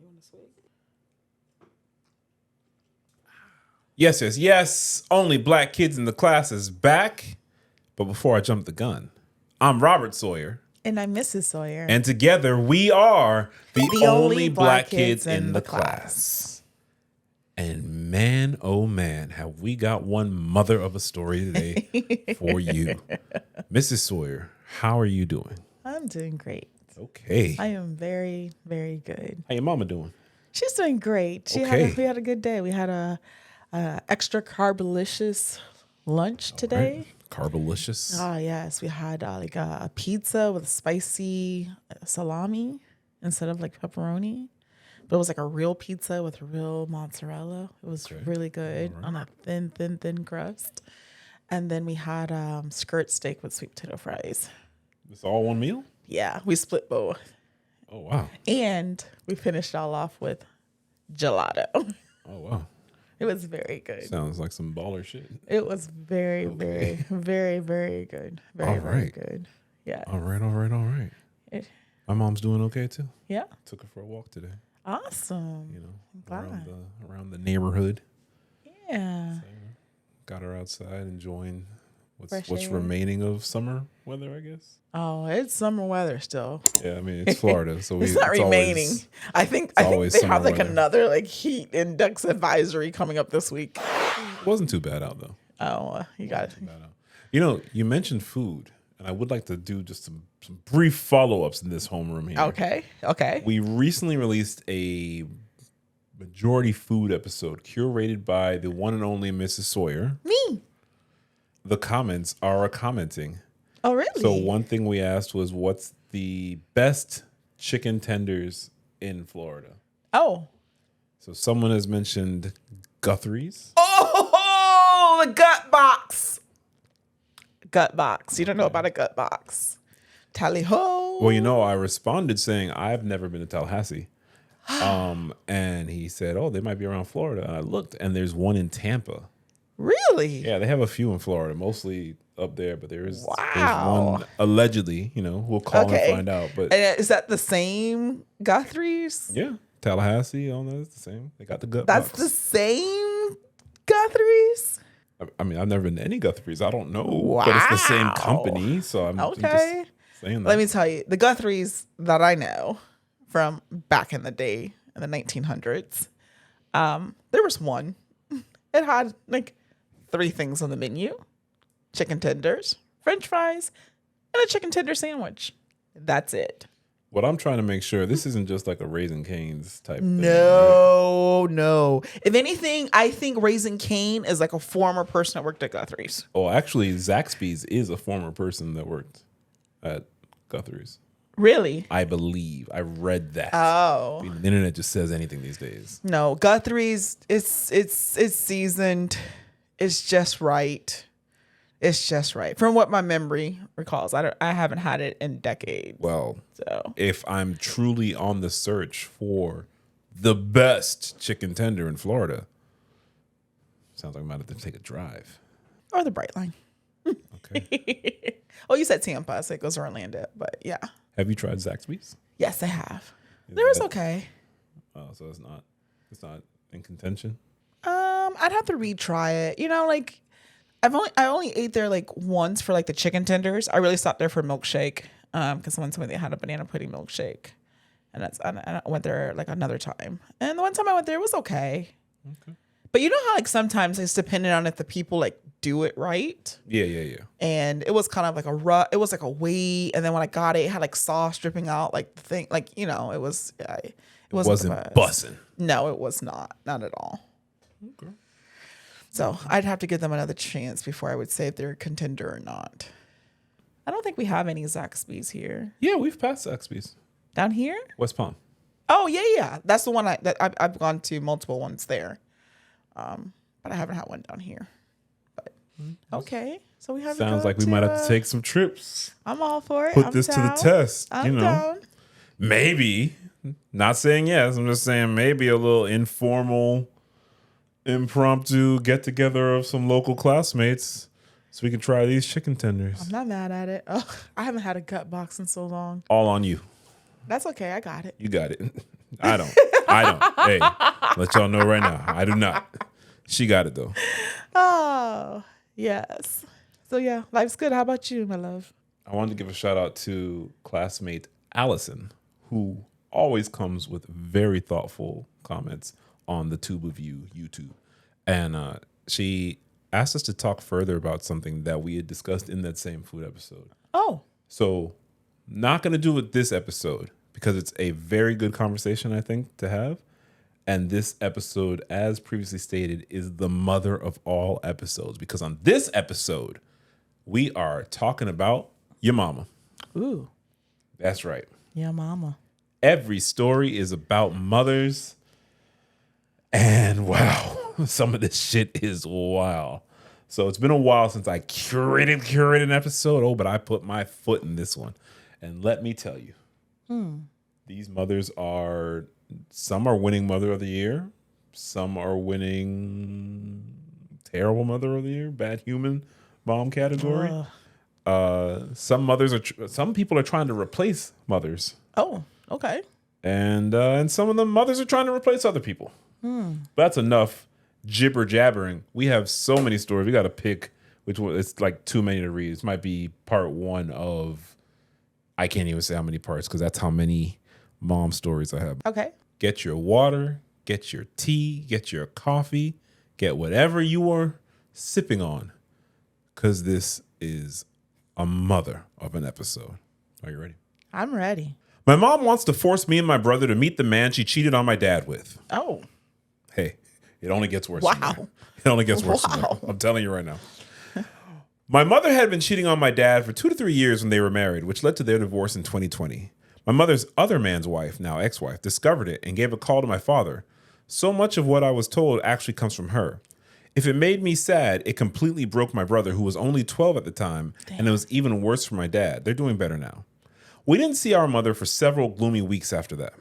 doing this week. Yes. Only Black Kids in the Class is back. But before I jump the gun, I'm Robert Sawyer. And I'm Mrs. Sawyer. And together we are the only Black kids in the class. And man, oh man, have we got one mother of a story today for you. Mrs. Sawyer, how are you doing? I'm doing great. Okay. I am very, very good. How your mama doing? She's doing great. We had a good day. We had a extra carbolicious lunch today. Right. Carbolicious. Oh yes, we had like a pizza with spicy salami instead of like pepperoni, but it was like a real pizza with real mozzarella. It was really good on a thin crust. And then we had skirt steak with sweet potato fries. It's all one meal? Yeah, we split both. Oh wow! And we finished all off with gelato. Oh wow! It was very good. Sounds like some baller shit. It was very, very, very, very good. Very good. Yeah. All right. My mom's doing okay too. Yeah. Took her for a walk today. Awesome. You know, around the neighborhood. Yeah. So, got her outside enjoying what's air. remaining of summer weather, I guess. Oh, it's summer weather still. Yeah, I mean it's Florida, so it's not remaining. I think they have like weather. Another like heat index advisory coming up this week. It wasn't too bad out though. Oh, you got it. You know, you mentioned food, and I would like to do just some brief follow-ups in this homeroom here. Okay. We recently released a majority food episode curated by the one and only Mrs. Sawyer. Me. The comments are commenting. Oh, really? So one thing we asked was, what's the best chicken tenders in Florida? Oh. So someone has mentioned Guthrie's. Oh, the gut box. Gut box. You don't know about a gut box. Tally ho. Well, you know, I responded saying I've never been to Tallahassee. And he said, oh, they might be around Florida. And I looked, and there's one in Tampa. Really? Yeah, they have a few in Florida, mostly up there, but there's one allegedly, you know, we'll call and find out. But and is that the same Guthrie's? Yeah, Tallahassee, all that is the same. They got the gut That's box. the same Guthrie's? I mean, I've never been to any Guthrie's. I don't know, but it's the same company, so I'm just saying that. Let me tell you, the Guthrie's that I know from back in the day, in the 1900s, there was one. It had like 3 things on the menu: chicken tenders, French fries, and a chicken tender sandwich. That's it. What I'm trying to make sure, this isn't just like a Raising Cane's type thing. No. If anything, I think Raising Cane is like a former person that worked at Guthrie's. Oh, actually, Zaxby's is a former person that worked at Guthrie's. Really? I believe. I read that. Oh. The internet just says anything these days. No, Guthrie's, it's seasoned. It's just right. It's just right. From what my memory recalls. I haven't had it in decades. Well, so if I'm truly on the search for the best chicken tender in Florida, sounds like I might have to take a drive. Or the Bright Line. Okay. Oh, you said Tampa, so it goes to Orlando, but yeah. Have you tried Zaxby's? Yes, I have. It was okay. Oh, so it's not in contention? I'd have to retry it. You know, like I only ate there like once for like the chicken tenders. I really stopped there for milkshake. Because someone told me they had a banana pudding milkshake. And I went there like another time. And the one time I went there, it was okay. Okay. But you know how like sometimes it's dependent on if the people like do it right. Yeah. And it was kind of like it was like a wait, and then when I got it, it had like sauce dripping out, like the thing, like, you know, it was. It wasn't bussing. No, it was not at all. Okay. So I'd have to give them another chance before I would say if they're a contender or not. I don't think we have any Zaxby's here. Yeah, we've passed Zaxby's. Down here? West Palm. Oh yeah. That's the one I've gone to multiple ones there. But I haven't had one down here. But okay. So we have sounds like we might have to take some trips. I'm all for it. Put this to the test. I'm down. Maybe. Not saying yes. I'm just saying maybe a little informal, impromptu get together of some local classmates so we can try these chicken tenders. I'm not mad at it. Oh, I haven't had a gut box in so long. All on you. That's okay. I got it. You got it. I don't. Hey, let y'all know right now. I do not. She got it though. Oh, yes. So yeah, life's good. How about you, my love? I wanted to give a shout out to classmate Allison, who always comes with very thoughtful comments on the Tube of You YouTube. And she asked us to talk further about something that we had discussed in that same food episode. Oh. So not going to do it this episode because it's a very good conversation, I think, to have. And this episode, as previously stated, is the mother of all episodes. Because on this episode, we are talking about your mama. Ooh. That's right. Yeah, mama. Every story is about mothers. And wow, some of this shit is wild. So it's been a while since I curated an episode. Oh, but I put my foot in this one. And let me tell you, these mothers are, some are winning Mother of the Year. Some are winning Terrible Mother of the Year, Bad Human Mom category. Some people are trying to replace mothers. Oh, okay. And some of the mothers are trying to replace other people. But that's enough jibber jabbering. We have so many stories. We got to pick which one. It's like too many to read. This might be part one of, I can't even say how many parts because that's how many mom stories I have. Okay. Get your water, get your tea, get your coffee, get whatever you are sipping on because this is a mother of an episode. Are you ready? I'm ready. My mom wants to force me and my brother to meet the man she cheated on my dad with. Oh. Hey, it only gets worse. Wow. From there. It only gets worse. From there. I'm telling you right now. My mother had been cheating on my dad for 2 to 3 years when they were married, which led to their divorce in 2020. My mother's other man's wife, now ex-wife, discovered it and gave a call to my father. So much of what I was told actually comes from her. If it made me sad, it completely broke my brother, who was only 12 at the time, and it was even worse for my dad. They're doing better now. We didn't see our mother for several gloomy weeks after that.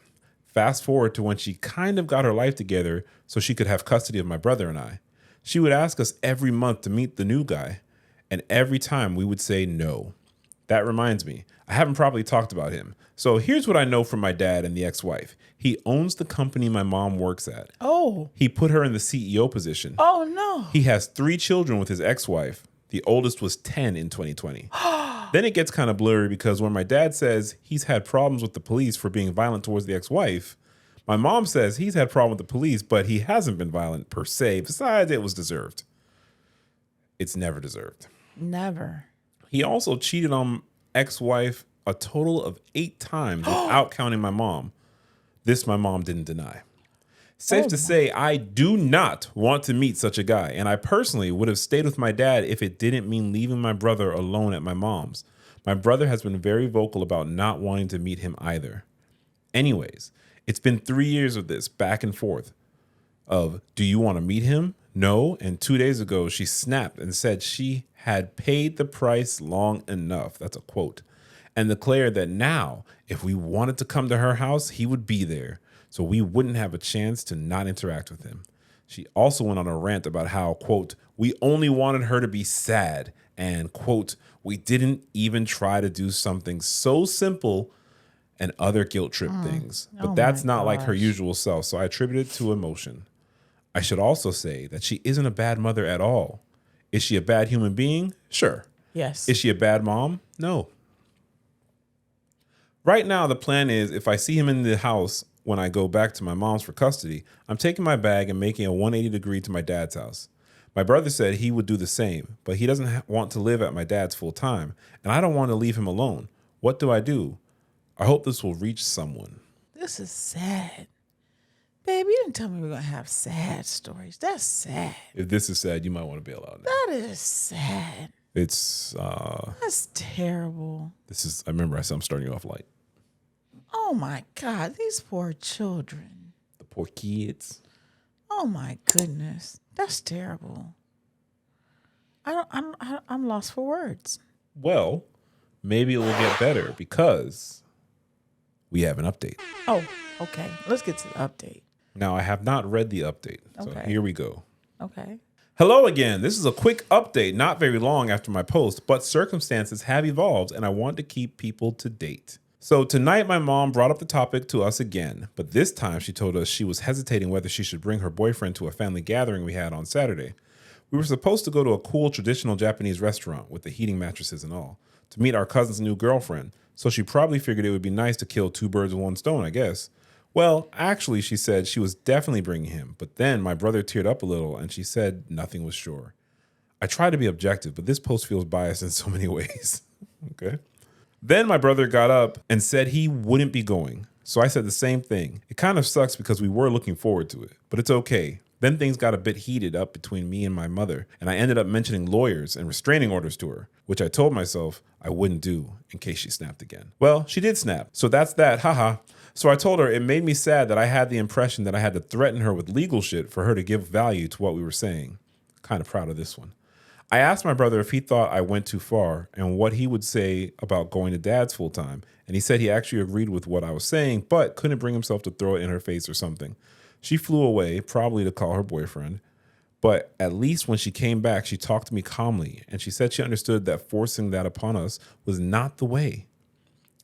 Fast forward to when she kind of got her life together so she could have custody of my brother and I. She would ask us every month to meet the new guy, and every time we would say no. That reminds me, I haven't probably talked about him. So here's what I know from my dad and the ex-wife. He owns the company my mom works at. Oh. He put her in the CEO position. Oh, no. He has 3 children with his ex-wife. The oldest was 10 in 2020. Then it gets kind of blurry because when my dad says he's had problems with the police for being violent towards the ex-wife, my mom says he's had problems with the police, but he hasn't been violent per se. Besides, it was deserved. It's never deserved. Never. He also cheated on ex-wife a total of 8 times without counting my mom. This my mom didn't deny. Safe to say, I do not want to meet such a guy, and I personally would have stayed with my dad if it didn't mean leaving my brother alone at my mom's. My brother has been very vocal about not wanting to meet him either. Anyways, it's been 3 years of this back and forth of, do you want to meet him? No. And 2 days ago, she snapped and said she had paid the price long enough. That's a quote. And declared that now, if we wanted to come to her house, he would be there. So we wouldn't have a chance to not interact with him. She also went on a rant about how, quote, we only wanted her to be sad and, quote, we didn't even try to do something so simple and other guilt trip things. But that's not like her usual self, so I attribute it to emotion. I should also say that she isn't a bad mother at all. Is she a bad human being? Sure. Yes. Is she a bad mom? No. Right now, the plan is if I see him in the house when I go back to my mom's for custody, I'm taking my bag and making a 180 degree to my dad's house. My brother said he would do the same, but he doesn't want to live at my dad's full time, and I don't want to leave him alone. What do I do? I hope this will reach someone. This is sad. Baby, you didn't tell me we we're going to have sad stories. That's sad. If this is sad, you might want to bail out now. That is sad. It's, That's terrible. I remember I said I'm starting you off light. Oh, my God. These poor children. The poor kids. Oh, my goodness. That's terrible. I'm lost for words. Well, maybe it will get better because we have an update. Oh, okay. Let's get to the update. Now, I have not read the update, so Okay. here we go. Okay. Hello again. This is a quick update, not very long after my post, but circumstances have evolved and I want to keep people to date. So tonight, my mom brought up the topic to us again, but this time she told us she was hesitating whether she should bring her boyfriend to a family gathering we had on Saturday. We were supposed to go to a cool traditional Japanese restaurant with the heating mattresses and all to meet our cousin's new girlfriend, so she probably figured it would be nice to kill two birds with one stone, I guess. Well, actually, she said she was definitely bringing him, but then my brother teared up a little and she said nothing was sure. I try to be objective, but this post feels biased in so many ways. Okay. Then my brother got up and said he wouldn't be going. So I said the same thing. It kind of sucks because we were looking forward to it, but it's okay. Then things got a bit heated up between me and my mother, and I ended up mentioning lawyers and restraining orders to her, which I told myself I wouldn't do in case she snapped again. Well, she did snap, so that's that, haha. So I told her it made me sad that I had the impression that I had to threaten her with legal shit for her to give value to what we were saying. Kind of proud of this one. I asked my brother if he thought I went too far and what he would say about going to dad's full time. And he said he actually agreed with what I was saying, but couldn't bring himself to throw it in her face or something. She flew away, probably to call her boyfriend. But at least when she came back, she talked to me calmly. And she said she understood that forcing that upon us was not the way.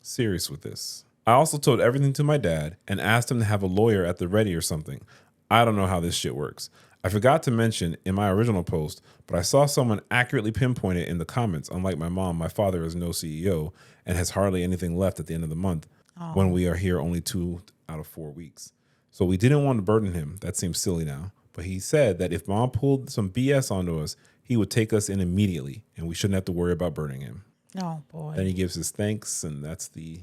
Serious with this. I also told everything to my dad and asked him to have a lawyer at the ready or something. I don't know how this shit works. I forgot to mention in my original post, but I saw someone accurately pinpoint it in the comments. Unlike my mom, my father is no CEO and has hardly anything left at the end of the month when we are here only 2 out of 4 weeks. So we didn't want to burden him. That seems silly now. But he said that if mom pulled some BS onto us, he would take us in immediately and we shouldn't have to worry about burning him. Oh, boy. Then he gives his thanks, and that's the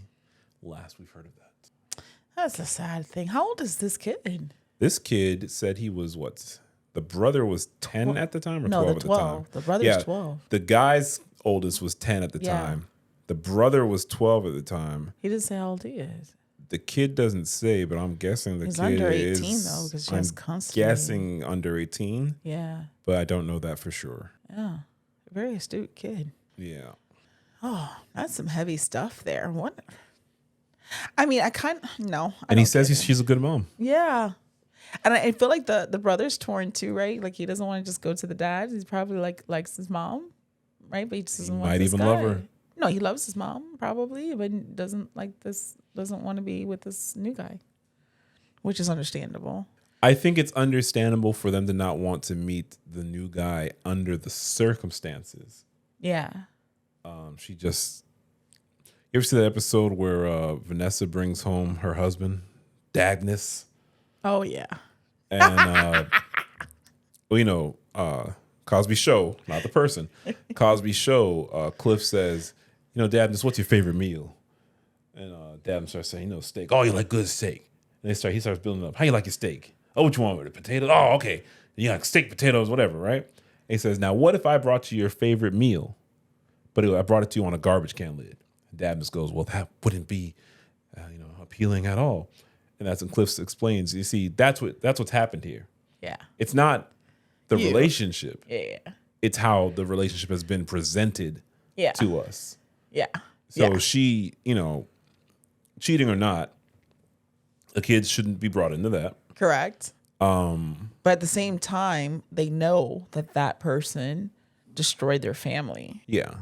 last we've heard of that. That's a sad thing. How old is this kid? This kid said he was what? The brother was 10 at the time or 12 at the time? The brother's 12. The guy's oldest was 10 at the time. The brother was 12 at the time. He didn't say how old he is. The kid doesn't say, but I'm guessing the He's kid under 18 is, though, because she has constantly. guessing under 18. Yeah. But I don't know that for sure. Yeah. Very astute kid. Yeah. Oh, that's some heavy stuff there. What? I mean, I kind of, no. And he says she's a good mom. Yeah. And I feel like the brother's torn too, right? Like he doesn't want to just go to the dad. He's probably likes his mom, right? But he just doesn't want this guy. Might even love her. No, he loves his mom probably, but doesn't want to be with this new guy, which is understandable. I think it's understandable for them to not want to meet the new guy under the circumstances. Yeah. She just. You ever see that episode where Vanessa brings home her husband, Dagnus? Oh yeah. And Cosby Show, not the person. Cosby Show. Cliff says, Dagnus, what's your favorite meal? And Dagnus starts saying, steak. Oh, you like good steak. And he starts building up. How you like your steak? Oh, what you want with it? Potatoes? Oh, okay. You like steak, potatoes, whatever, right? And he says, now what if I brought you your favorite meal, but I brought it to you on a garbage can lid? And Dagnus goes, well, that wouldn't be, appealing at all. And that's when Cliff explains. You see, that's what's happened here. Yeah. It's not the relationship. Yeah. It's how the relationship has been presented to us. Yeah. So she, cheating or not, the kids shouldn't be brought into that. Correct. But at the same time, they know that person destroyed their family. Yeah.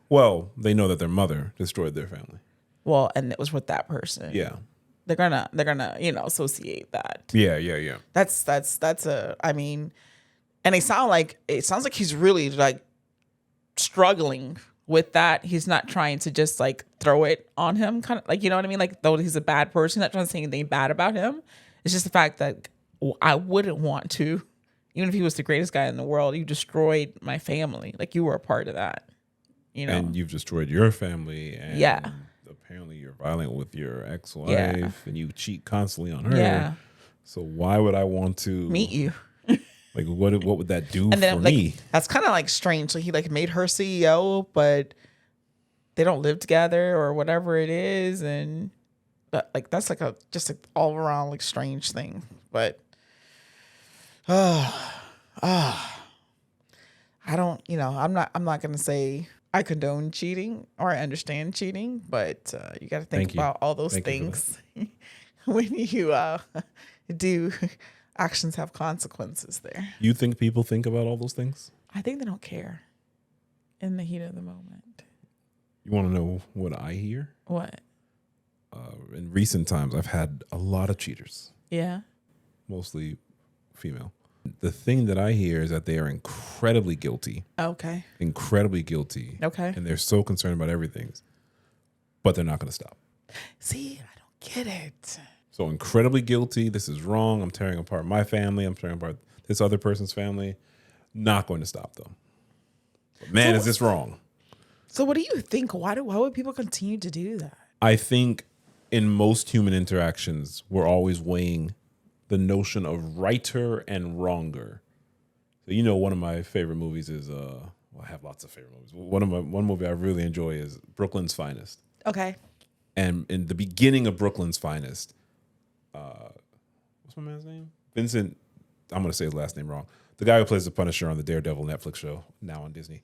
Well, they know that their mother destroyed their family. Well, and it was with that person. Yeah. They're gonna associate that. Yeah. That's and it sounds like he's really like struggling with that. He's not trying to just like throw it on him, kind of like, you know what I mean? Like, though he's a bad person, not trying to say anything bad about him. It's just the fact that I wouldn't want to, even if he was the greatest guy in the world, you destroyed my family. Like, you were a part of that, And you've destroyed your family. And apparently you're violent with your ex-wife and you cheat constantly on her. Yeah. So why would I want to meet you? Like, what would that do for me? That's kind of like strange. Like, he like made her CEO, but they don't live together or whatever it is, and that's like just like all around like strange thing. But I don't. I'm not gonna say I condone cheating or I understand cheating, but you got to think about all those things when you do. Actions have consequences there. You think people think about all those things? I think they don't care in the heat of the moment. You want to know what I hear? What? in recent times, I've had a lot of cheaters, Yeah. mostly female. The thing that I hear is that they are incredibly guilty. Okay. Incredibly guilty. Okay. And they're so concerned about everything, but they're not going to stop. See, I don't get it. So incredibly guilty. This is wrong. I'm tearing apart my family. I'm tearing apart this other person's family. Not going to stop though. But man, is this wrong? So what do you think? Why would people continue to do that? I think in most human interactions, we're always weighing the notion of righter and wronger. So one of my favorite movies is I have lots of favorite movies. One movie I really enjoy is Brooklyn's Finest. Okay. And in the beginning of Brooklyn's Finest, what's my man's name? Vincent. I'm going to say his last name wrong. The guy who plays the Punisher on the Daredevil Netflix show, now on Disney,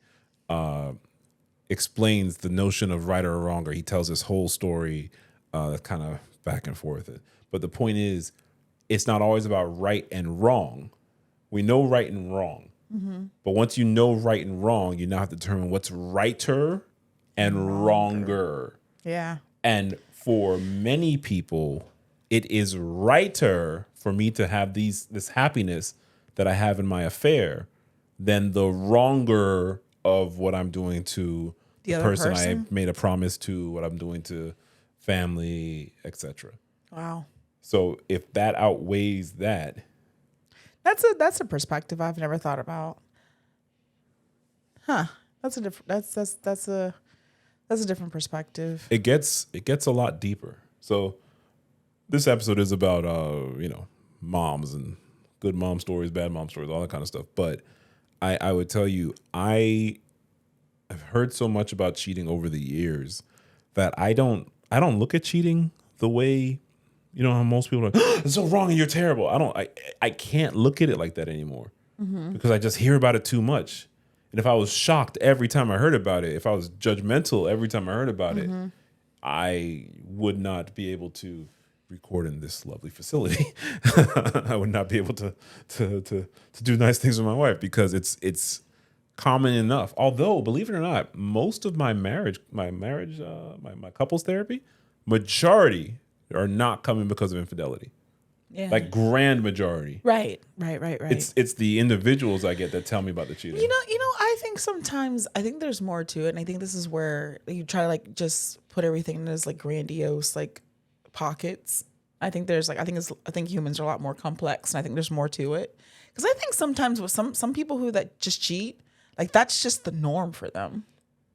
explains the notion of right or wrong, or he tells this whole story kind of back and forth. But the point is, it's not always about right and wrong. We know right and wrong. Mm-hmm. But once you know right and wrong, you now have to determine what's righter and wronger. Yeah. And for many people, it is righter for me to have this happiness that I have in my affair than the wronger of what I'm doing to the person I made a promise to, what I'm doing to family, etc. Wow. So if that outweighs that, that's a perspective I've never thought about. Huh? That's a different perspective. It gets a lot deeper. So this episode is about moms and good mom stories, bad mom stories, all that kind of stuff. But I would tell you, I have heard so much about cheating over the years that I don't look at cheating the way how most people are like, oh, it's so wrong and you're terrible. I can't look at it like that anymore because I just hear about it too much. And if I was shocked every time I heard about it, if I was judgmental every time I heard about it, I would not be able to record in this lovely facility. I would not be able to do nice things with my wife because it's common enough. Although, believe it or not, most of my couples therapy, majority are not coming because of infidelity. Yeah. Like grand majority. Right. It's the individuals I get that tell me about the cheating. I think sometimes there's more to it, and I think this is where you try to like just put everything in those like grandiose like pockets. I think humans are a lot more complex, and I think there's more to it. Because I think sometimes with some people who that just cheat, like that's just the norm for them.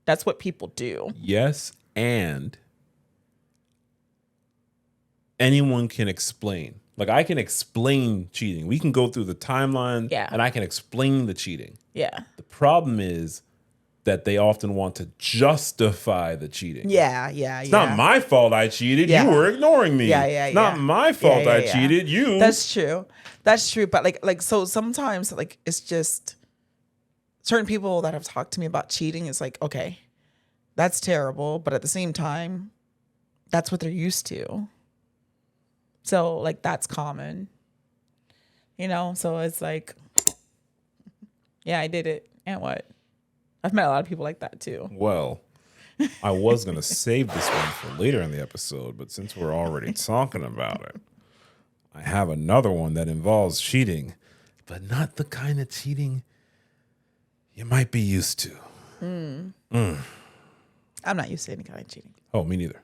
That's what people do. Yes, and anyone can explain. Like I can explain cheating. We can go through the timeline and I can explain the cheating. Yeah. The problem is that they often want to justify the cheating. Yeah. It's not my fault I cheated. Yeah. You were ignoring me. It's not my fault I cheated. You. That's true. But so sometimes like it's just certain people that have talked to me about cheating is like, okay, that's terrible. But at the same time, that's what they're used to. So like that's common, so it's like, yeah, I did it. And what? I've met a lot of people like that too. Well, I was going to save this one for later in the episode, but since we're already talking about it, I have another one that involves cheating, but not the kind of cheating you might be used to. I'm not used to any kind of cheating. Oh, me neither.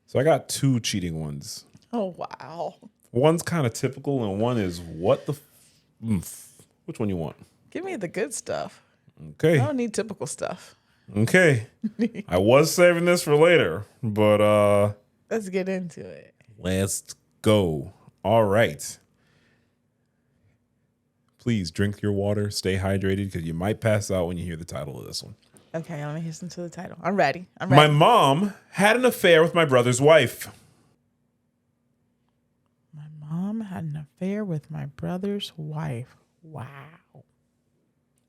So I got two cheating ones. Oh, wow. One's kind of typical and one is what the which one you want? Give me the good stuff. Okay. I don't need typical stuff. Okay. I was saving this for later, but let's get into it. Let's go. All right. Please drink your water, stay hydrated because you might pass out when you hear the title of this one. Okay, let me listen to the title. I'm ready. My mom had an affair with my brother's wife. My mom had an affair with my brother's wife. Wow.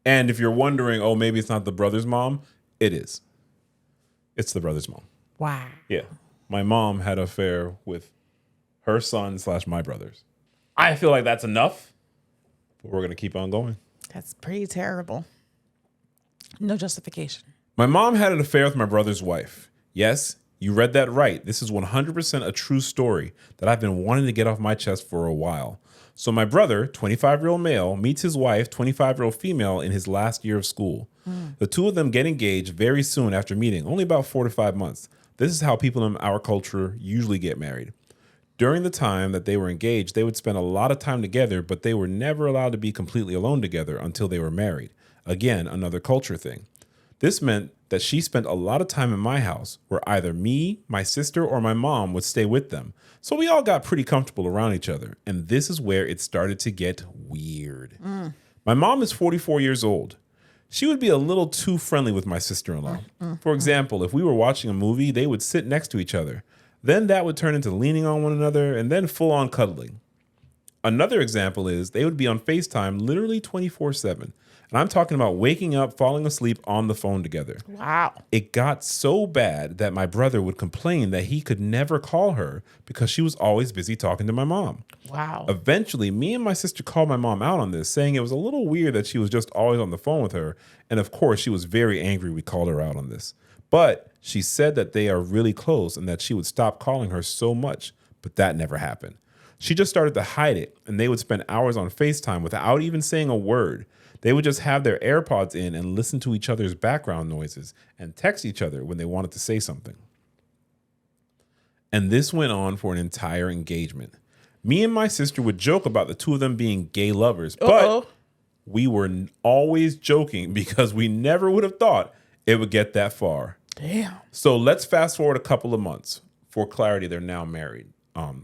And if you're wondering, oh, maybe it's not the brother's mom, it is. It's the brother's mom. Wow. Yeah. My mom had an affair with her son / my brothers. I feel like that's enough, but we're going to keep on going. That's pretty terrible. No justification. My mom had an affair with my brother's wife. Yes, you read that right. This is 100% a true story that I've been wanting to get off my chest for a while. So my brother, 25-year-old male, meets his wife, 25-year-old female, in his last year of school. The two of them get engaged very soon after meeting, only about 4 to 5 months. This is how people in our culture usually get married. During the time that they were engaged, they would spend a lot of time together, but they were never allowed to be completely alone together until they were married. Again, another culture thing. This meant that she spent a lot of time in my house, where either me, my sister, or my mom would stay with them. So we all got pretty comfortable around each other. And this is where it started to get weird. My mom is 44 years old. She would be a little too friendly with my sister-in-law. For example, if we were watching a movie, they would sit next to each other. Then that would turn into leaning on one another and then full-on cuddling. Another example is they would be on FaceTime literally 24/7. And I'm talking about waking up, falling asleep on the phone together. Wow. It got so bad that my brother would complain that he could never call her because she was always busy talking to my mom. Wow. Eventually, me and my sister called my mom out on this, saying it was a little weird that she was just always on the phone with her. And of course, she was very angry we called her out on this. But she said that they are really close and that she would stop calling her so much. But that never happened. She just started to hide it, and they would spend hours on FaceTime without even saying a word. They would just have their AirPods in and listen to each other's background noises and text each other when they wanted to say something. And this went on for an entire engagement. Me and my sister would joke about the two of them being gay lovers, but we were always joking because we never would have thought it would get that far. Damn. So let's fast forward a couple of months. For clarity, they're now married.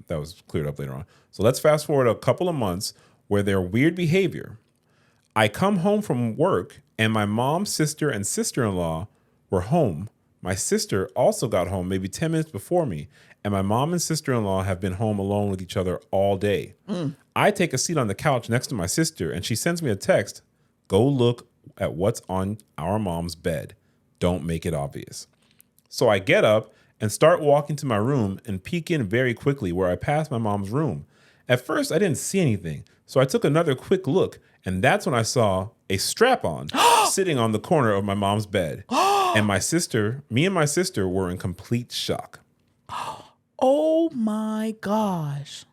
That was cleared up later on. So let's fast forward a couple of months where their weird behavior. I come home from work and my mom, sister, and sister-in-law were home. My sister also got home maybe 10 minutes before me, and my mom and sister-in-law have been home alone with each other all day. I take a seat on the couch next to my sister, and she sends me a text. Go look at what's on our mom's bed. Don't make it obvious. So I get up and start walking to my room and peek in very quickly where I pass my mom's room. At first, I didn't see anything, so I took another quick look, and that's when I saw a strap-on sitting on the corner of my mom's bed. And me and my sister were in complete shock. Oh my gosh.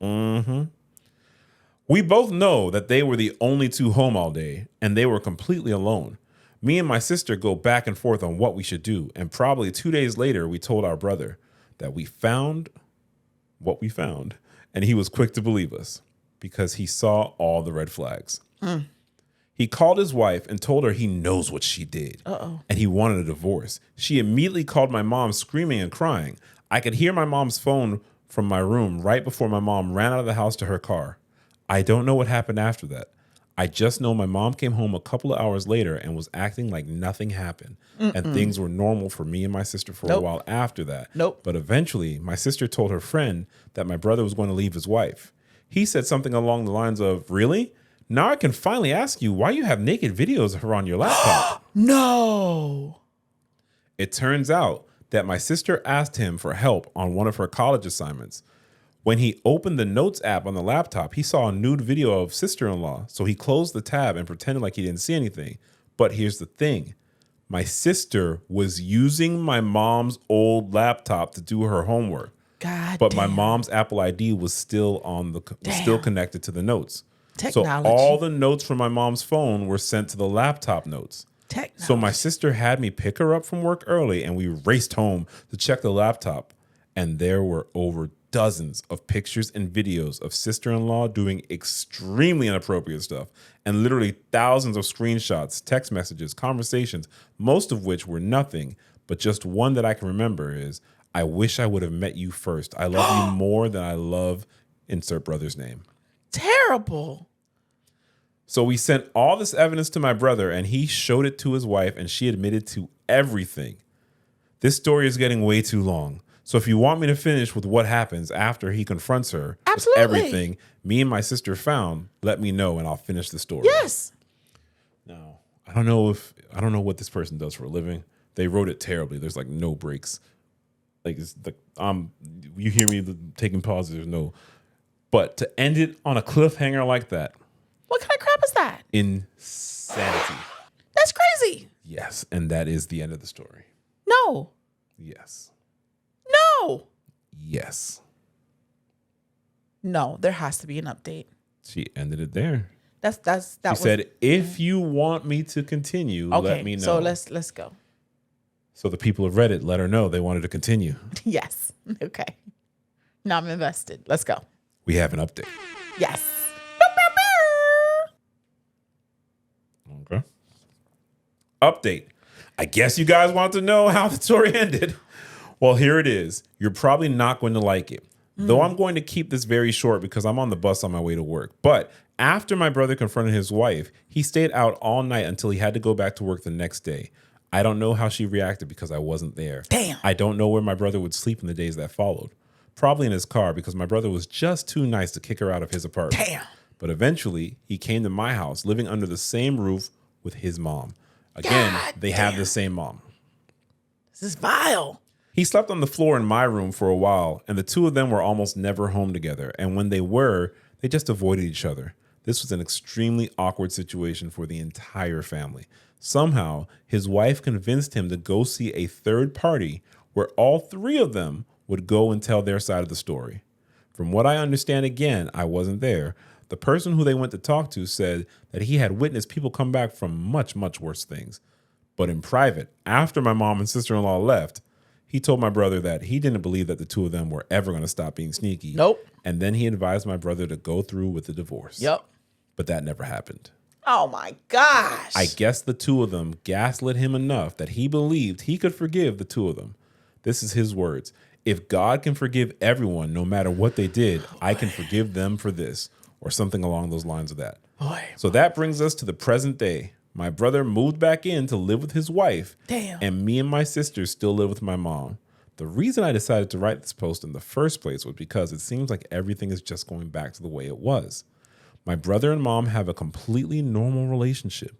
We both know that they were the only two home all day, and they were completely alone. Me and my sister go back and forth on what we should do, and probably 2 days later, we told our brother that we found what we found, and he was quick to believe us because he saw all the red flags. He called his wife and told her he knows what she did, and he wanted a divorce. She immediately called my mom screaming and crying. I could hear my mom's phone from my room right before my mom ran out of the house to her car. I don't know what happened after that. I just know my mom came home a couple of hours later and was acting like nothing happened. And things were normal for me and my sister for a while after that. But eventually, my sister told her friend that my brother was going to leave his wife. He said something along the lines of, really? Now I can finally ask you why you have naked videos of her on your laptop. No. It turns out that my sister asked him for help on one of her college assignments. When he opened the notes app on the laptop, he saw a nude video of sister-in-law. So he closed the tab and pretended like he didn't see anything. But here's the thing. My sister was using my mom's old laptop to do her homework. But my mom's Apple ID was still still connected to the notes. Technology. So all the notes from my mom's phone were sent to the laptop notes. Technology. So my sister had me pick her up from work early, and we raced home to check the laptop. And there were over dozens of pictures and videos of sister-in-law doing extremely inappropriate stuff, and literally thousands of screenshots, text messages, conversations, most of which were nothing, but just one that I can remember is, I wish I would have met you first. I love you more than I love insert brother's name. Terrible. So we sent all this evidence to my brother, and he showed it to his wife, and she admitted to everything. This story is getting way too long. So if you want me to finish with what happens after he confronts her with everything me and my sister found, let me know and I'll finish the story. Yes. Now, I don't know what this person does for a living. They wrote it terribly. There's like no breaks. Like it's the you hear me taking pauses, there's no. But to end it on a cliffhanger like that. What kind of crap is that? Insanity. That's crazy. Yes, and that is the end of the story. No. Yes. No. Yes. No, there has to be an update. She ended it there. She said, if you want me to continue, let me know. So let's go. So the people of Reddit let her know they wanted to continue. Yes. Okay. Now I'm invested. Let's go. We have an update. Yes. Okay. Update. I guess you guys want to know how the story ended. Well, here it is. You're probably not going to like it. Though I'm going to keep this very short because I'm on the bus on my way to work. But after my brother confronted his wife, he stayed out all night until he had to go back to work the next day. I don't know how she reacted because I wasn't there. Damn. I don't know where my brother would sleep in the days that followed. Probably in his car because my brother was just too nice to kick her out of his apartment. Damn. But eventually, he came to my house living under the same roof with his mom. Again, they have the same mom. This is vile. He slept on the floor in my room for a while, and the two of them were almost never home together. And when they were, they just avoided each other. This was an extremely awkward situation for the entire family. Somehow, his wife convinced him to go see a third party where all three of them would go and tell their side of the story. From what I understand, again, I wasn't there. The person who they went to talk to said that he had witnessed people come back from much, much worse things. But in private, after my mom and sister-in-law left, he told my brother that he didn't believe that the two of them were ever going to stop being sneaky. Nope. And then he advised my brother to go through with the divorce. Yep. But that never happened. Oh, my gosh. I guess the two of them gaslit him enough that he believed he could forgive the two of them. This is his words. If God can forgive everyone, no matter what they did, I can forgive them for this, or something along those lines of that. Boy. So that brings us to the present day. My brother moved back in to live with his wife. Damn. And me and my sister still live with my mom. The reason I decided to write this post in the first place was because it seems like everything is just going back to the way it was. My brother and mom have a completely normal relationship,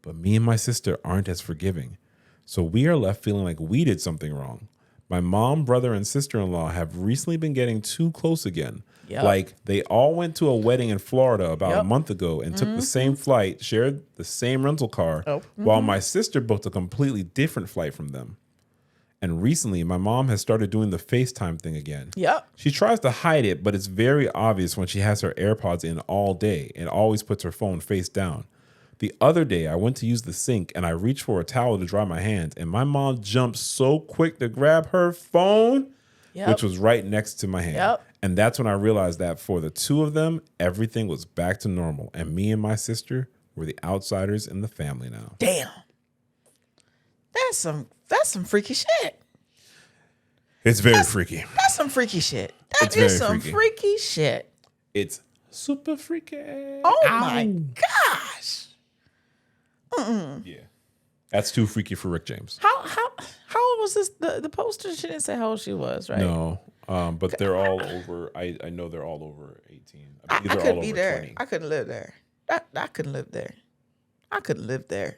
but me and my sister aren't as forgiving. So we are left feeling like we did something wrong. My mom, brother, and sister-in-law have recently been getting too close again. Yep. Like they all went to a wedding in Florida about a month ago and took the same flight, shared the same rental car, while my sister booked a completely different flight from them. And recently, my mom has started doing the FaceTime thing again. Yep. She tries to hide it, but it's very obvious when she has her AirPods in all day and always puts her phone face down. The other day, I went to use the sink and I reached for a towel to dry my hands, and my mom jumped so quick to grab her phone, which was right next to my hand. Yep. And that's when I realized that for the two of them, everything was back to normal, and me and my sister were the outsiders in the family now. Damn. That's some freaky shit. It's very freaky. That's some freaky shit. It's That is very some freaky shit. It's super freaky. Oh my gosh. Yeah. That's too freaky for Rick James. How old was this? The poster, she didn't say how old she was, right? No. But they're all over. I know they're all over 18. I believe they're couldn't all be over there. 20. I couldn't live there. I couldn't live there. I couldn't live there.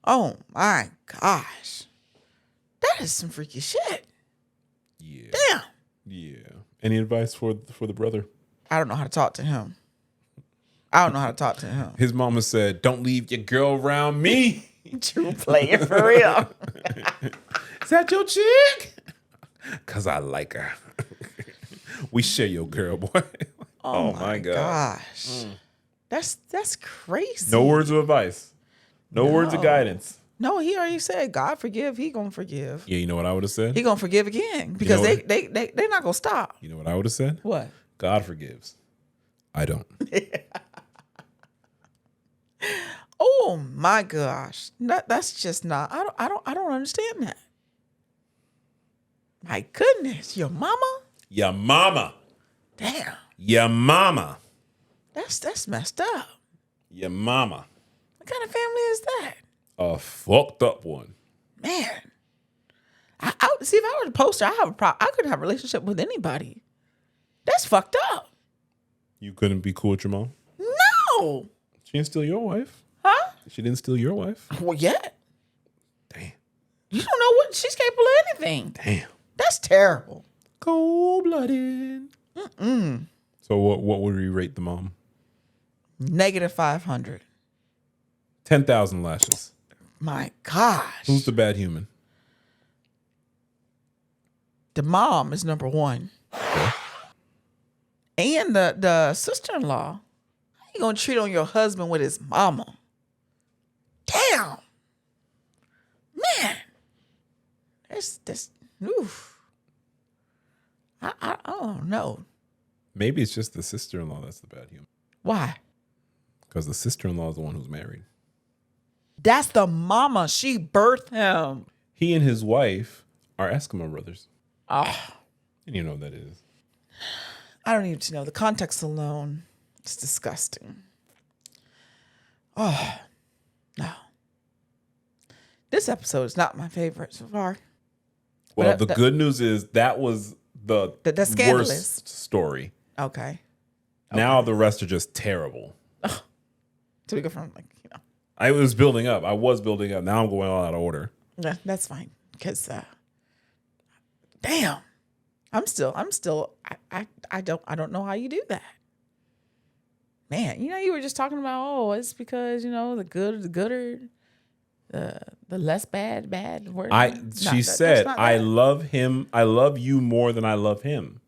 Oh my gosh. That is some freaky shit. Yeah. Damn. Yeah. Any advice for the brother? I don't know how to talk to him. I don't know how to talk to him. His mama said, "Don't leave your girl around me." True player for real. Is that your chick? Cause I like her. We share your girl, boy. Oh my gosh. That's crazy. No words of advice. No words of guidance. No, he already said, God forgive, he gonna forgive. Yeah, you know what I would have said? He gonna forgive again. Because they're not gonna stop. You know what I would have said? What? God forgives. I don't. Oh my gosh. That's just not I don't understand that. My goodness, your mama? Your mama. Damn. Your mama. That's messed up. Your mama. What kind of family is that? A fucked up one. Man. I see, if I were the poster, I have a problem. I could have a relationship with anybody. That's fucked up. You couldn't be cool with your mom? No. She didn't steal your wife? Huh? She didn't steal your wife? Well, yeah. Damn. You don't know what she's capable of anything. Damn. That's terrible. Cold-blooded. So what would we rate the mom? -500. 10,000 lashes. My gosh. Who's the bad human? The mom is number one. Okay. And the sister-in-law. How you gonna treat on your husband with his mama? Damn. Man. That's oof. I don't know. Maybe it's just the sister-in-law that's the bad human. Why? Because the sister-in-law is the one who's married. That's the mama. She birthed him. He and his wife are Eskimo brothers. Oh. And you know what that is. I don't need to know. The context alone is disgusting. Oh, no. This episode is not my favorite so far. Well, the good news is that was the scandalous worst story. Okay. Now the rest are just terrible. Oh. So we go from I was building up. Now I'm going all out of order. Yeah, that's fine. Because, damn, I'm still, I don't know how you do that. Man, you were just talking about, it's because, the gooder, the less bad word. She said, I love him. I love you more than I love him.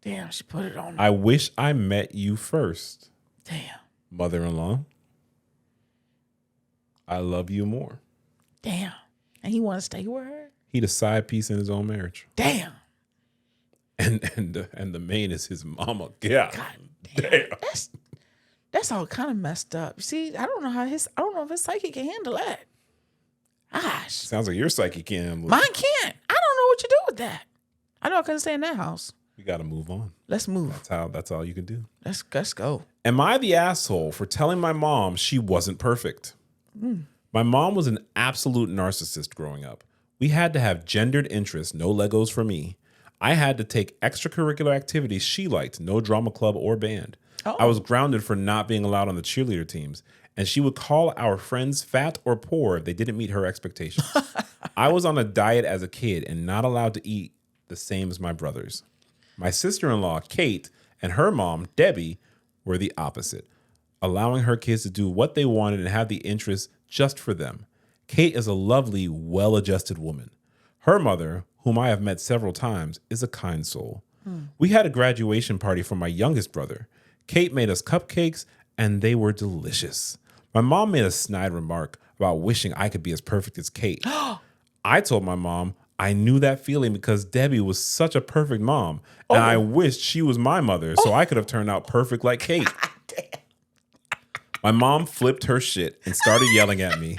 Damn, she put it on. I wish I met you first. Damn. Mother-in-law. I love you more. Damn. And he want to stay with her? He the side piece in his own marriage. Damn. And the main is his mama. Yeah. God damn. That's all kind of messed up. See, I don't know if his psyche can handle that. Gosh. Sounds like your psyche can't handle it. Mine can't. I don't know what you do with that. I know I couldn't stay in that house. We got to move on. Let's move. That's all you can do. Let's go. Am I the asshole for telling my mom she wasn't perfect? My mom was an absolute narcissist growing up. We had to have gendered interests, no Legos for me. I had to take extracurricular activities she liked, no drama club or band. Oh. I was grounded for not being allowed on the cheerleader teams, and she would call our friends fat or poor if they didn't meet her expectations. I was on a diet as a kid and not allowed to eat the same as my brothers. My sister-in-law, Kate, and her mom, Debbie, were the opposite, allowing her kids to do what they wanted and have the interests just for them. Kate is a lovely, well-adjusted woman. Her mother, whom I have met several times, is a kind soul. We had a graduation party for my youngest brother. Kate made us cupcakes, and they were delicious. My mom made a snide remark about wishing I could be as perfect as Kate. I told my mom I knew that feeling because Debbie was such a perfect mom, and I wished she was my mother so I could have turned out perfect like Kate. My mom flipped her shit and started yelling at me,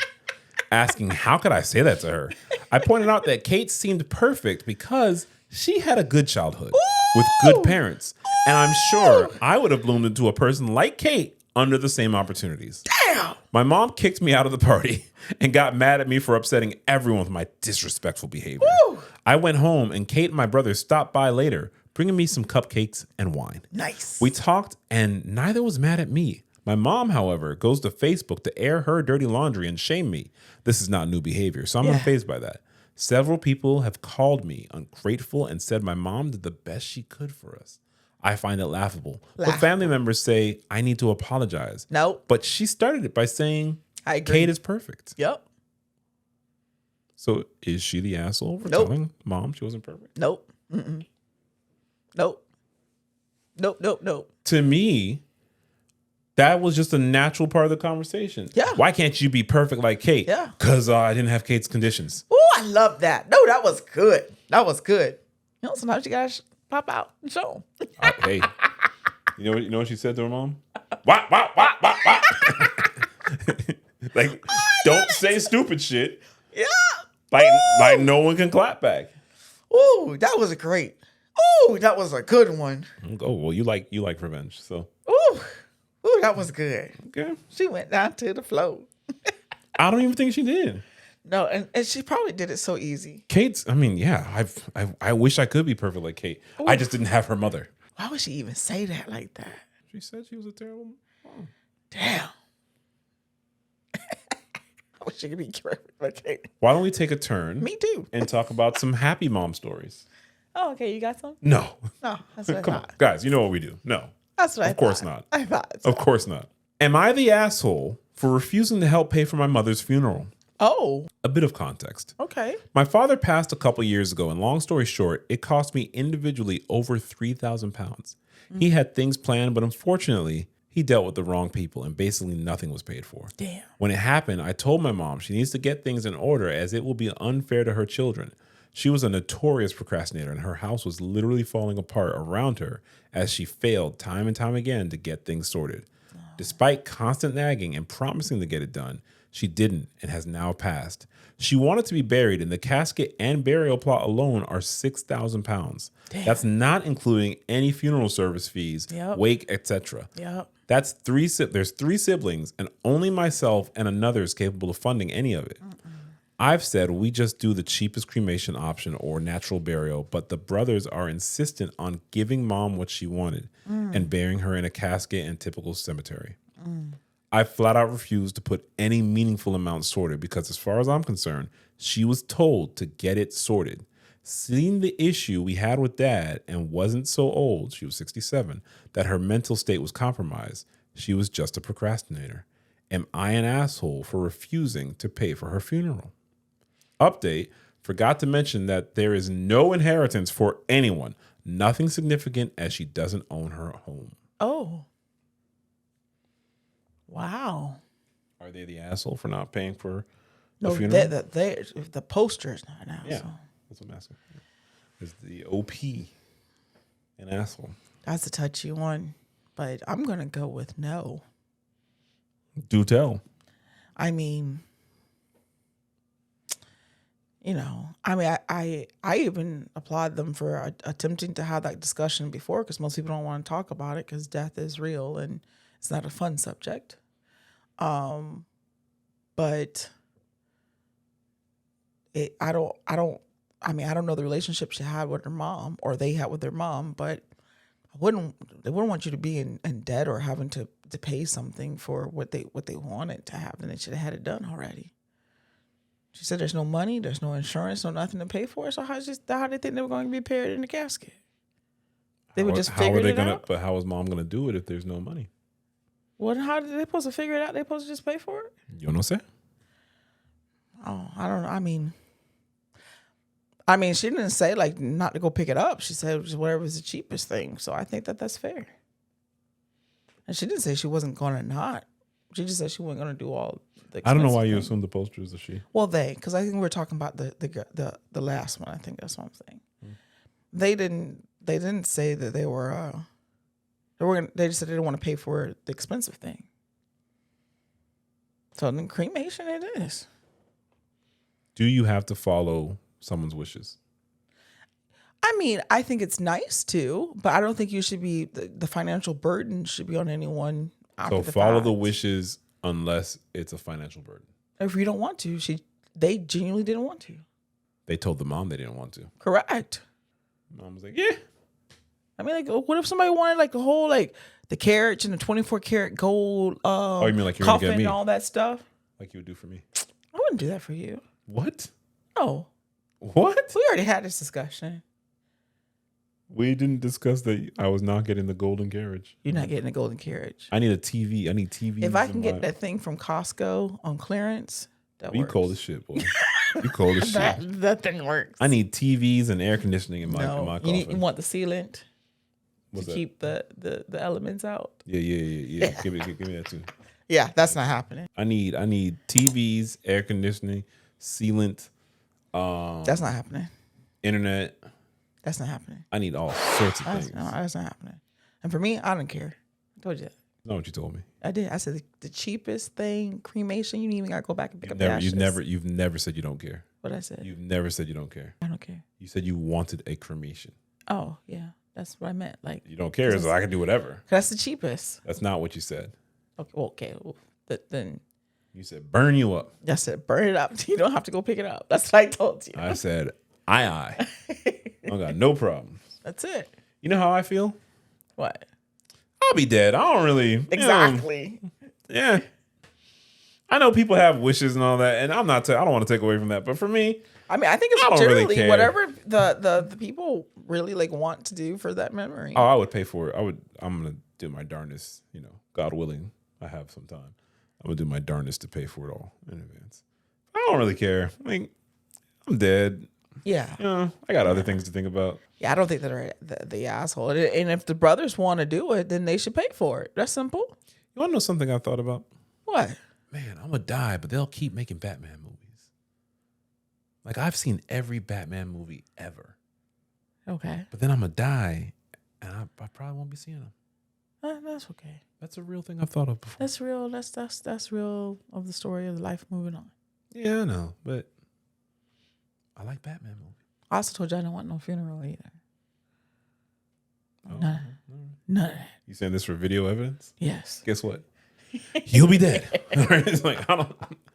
asking how could I say that to her. I pointed out that Kate seemed perfect because she had a good childhood with good parents, and I'm sure I would have bloomed into a person like Kate under the same opportunities. Damn. My mom kicked me out of the party and got mad at me for upsetting everyone with my disrespectful behavior. I went home, and Kate and my brother stopped by later, bringing me some cupcakes and wine. Nice. We talked, and neither was mad at me. My mom, however, goes to Facebook to air her dirty laundry and shame me. This is not new behavior, so I'm not fazed by that. Several people have called me ungrateful and said my mom did the best she could for us. I find it laughable. But family members say I need to apologize. Nope. But she started it by saying I agree. Kate is perfect. Yep. So is she the asshole for telling mom she wasn't perfect? Nope. Mm-mm. Nope. Nope. To me, that was just a natural part of the conversation. Yeah. Why can't you be perfect like Kate? Yeah. Because I didn't have Kate's conditions. Oh, I love that. No, that was good. Sometimes you gotta pop out and show them. Hey, you know what she said to her mom? Wah. Like, don't say stupid shit. Yeah. Like no one can clap back. Ooh, that was great. Ooh, that was a good one. Oh well, you like revenge, so. Ooh, that was good. Okay. She went down to the floor. I don't even think she did. No, and she probably did it so easy. Kate's, I mean, yeah, I wish I could be perfect like Kate. Ooh. I just didn't have her mother. Why would she even say that like that? She said she was a terrible mom. Damn. I wish she could be perfect like Kate. Why don't we take a turn? Me too. And talk about some happy mom stories. Oh, okay. You got some? No. No, that's what I Come on, thought. guys, you know what we do. No. That's what I thought. Of course not. I thought so. Of course not. Am I the asshole for refusing to help pay for my mother's funeral? Oh, A bit of context. okay. My father passed a couple years ago, and long story short, it cost me individually over 3,000 pounds. He had things planned, but unfortunately, he dealt with the wrong people and basically nothing was paid for. Damn. When it happened, I told my mom she needs to get things in order as it will be unfair to her children. She was a notorious procrastinator and her house was literally falling apart around her as she failed time and time again to get things sorted. Despite constant nagging and promising to get it done, she didn't and has now passed. She wanted to be buried, and the casket and burial plot alone are 6,000 pounds. Damn. That's not including any funeral service fees, wake, etc. Yep. That's there's 3 siblings, and only myself and another is capable of funding any of it. I've said we just do the cheapest cremation option or natural burial, but the brothers are insistent on giving mom what she wanted and burying her in a casket and typical cemetery. I flat out refused to put any meaningful amount sorted because as far as I'm concerned, she was told to get it sorted. Seeing the issue we had with dad and wasn't so old, she was 67, that her mental state was compromised, she was just a procrastinator. Am I an asshole for refusing to pay for her funeral? Update, forgot to mention that there is no inheritance for anyone. Nothing significant as she doesn't own her home. Oh. Wow. Are they the asshole for not paying for No, a funeral? the poster is not an asshole. Yeah, that's what I'm asking. Is the OP an asshole? That's a touchy one, but I'm going to go with no. Do tell. I mean, I even applaud them for attempting to have that discussion before because most people don't want to talk about it because death is real and it's not a fun subject. But I don't know the relationship she had with her mom or they had with their mom, but they wouldn't want you to be in debt or having to pay something for what they wanted to have, and they should have had it done already. She said there's no money, there's no insurance, no nothing to pay for. So how they think they were going to be buried in the casket? They would just figure it out. But how is mom going to do it if there's no money? Well, how did they supposed to figure it out? They supposed to just pay for it? You know what I'm saying? Oh, I don't know. I mean, she didn't say like not to go pick it up. She said just whatever was the cheapest thing. So I think that's fair. And she didn't say she wasn't going to not. She just said she wasn't going to do all the I don't know why you things. assume the poster is a she. Well, because I think we were talking about the last one. I think that's what I'm saying. They didn't say that they were. They just said they didn't want to pay for the expensive thing. So then cremation it is. Do you have to follow someone's wishes? I mean, I think it's nice to, but I don't think you should be the financial burden should be on anyone. So follow the wishes unless it's a financial burden. If you don't want to, they genuinely didn't want to. They told the mom they didn't want to. Correct. Mom was like, yeah. I mean, like, what if somebody wanted like the whole like the carriage and the 24 karat gold oh, you mean like you're coffin gonna get me? And all that stuff? Like you would do for me? I wouldn't do that for you. What? No. What? We already had this discussion. We didn't discuss that I was not getting the golden carriage. You're not getting a golden carriage. I need a TV. I need TV. If I can get that thing from Costco on clearance, that you works. cold as shit, boy. You cold as shit. That thing works. I need TVs and air conditioning in my coffin. You want the sealant What's to that? keep the elements out. Yeah. Give me that too. Yeah, that's not happening. I need TVs, air conditioning, sealant. That's not happening. Internet. That's not happening. I need all sorts of things. No, that's not happening. And for me, I don't care. I told you that. That's not what you told me. I did. I said the cheapest thing, cremation. You didn't even gotta go back and pick up the ashes. You've never said you don't care. What I said. You've never said you don't care. I don't care. You said you wanted a cremation. Oh yeah, that's what I meant. Like You don't care, so I can do whatever. that's the cheapest. That's not what you said. Okay. Well, then You said burn you up. I said burn it up. You don't have to go pick it up. That's what I told you. I said I don't got no problem. That's it. You know how I feel? What? I'll be dead. I don't really Exactly. Yeah. I know people have wishes and all that, and I don't want to take away from that. But for me, I mean, I think it's I don't generally really care. whatever the people really like want to do for that memory. I would pay for it. I'm gonna do my darndest, God willing, I have some time. I'm gonna do my darndest to pay for it all in advance. I don't really care. I mean, I'm dead. Yeah. You know, I got other things to think about. Yeah, I don't think they're the asshole. And if the brothers want to do it, then they should pay for it. That's simple. You want to know something I thought about? What? Man, I'm going to die, but they'll keep making Batman movies. Like, I've seen every Batman movie ever. Okay. But then I'm going to die, and I probably won't be seeing them. That's okay. That's a real thing I've thought of before. That's real. That's real of the story of the life moving on. Yeah, I know, but I like Batman movies. I also told you I don't want no funeral either. Oh, None of that. You saying this for video evidence? Yes. Guess what? You'll be dead. It's like,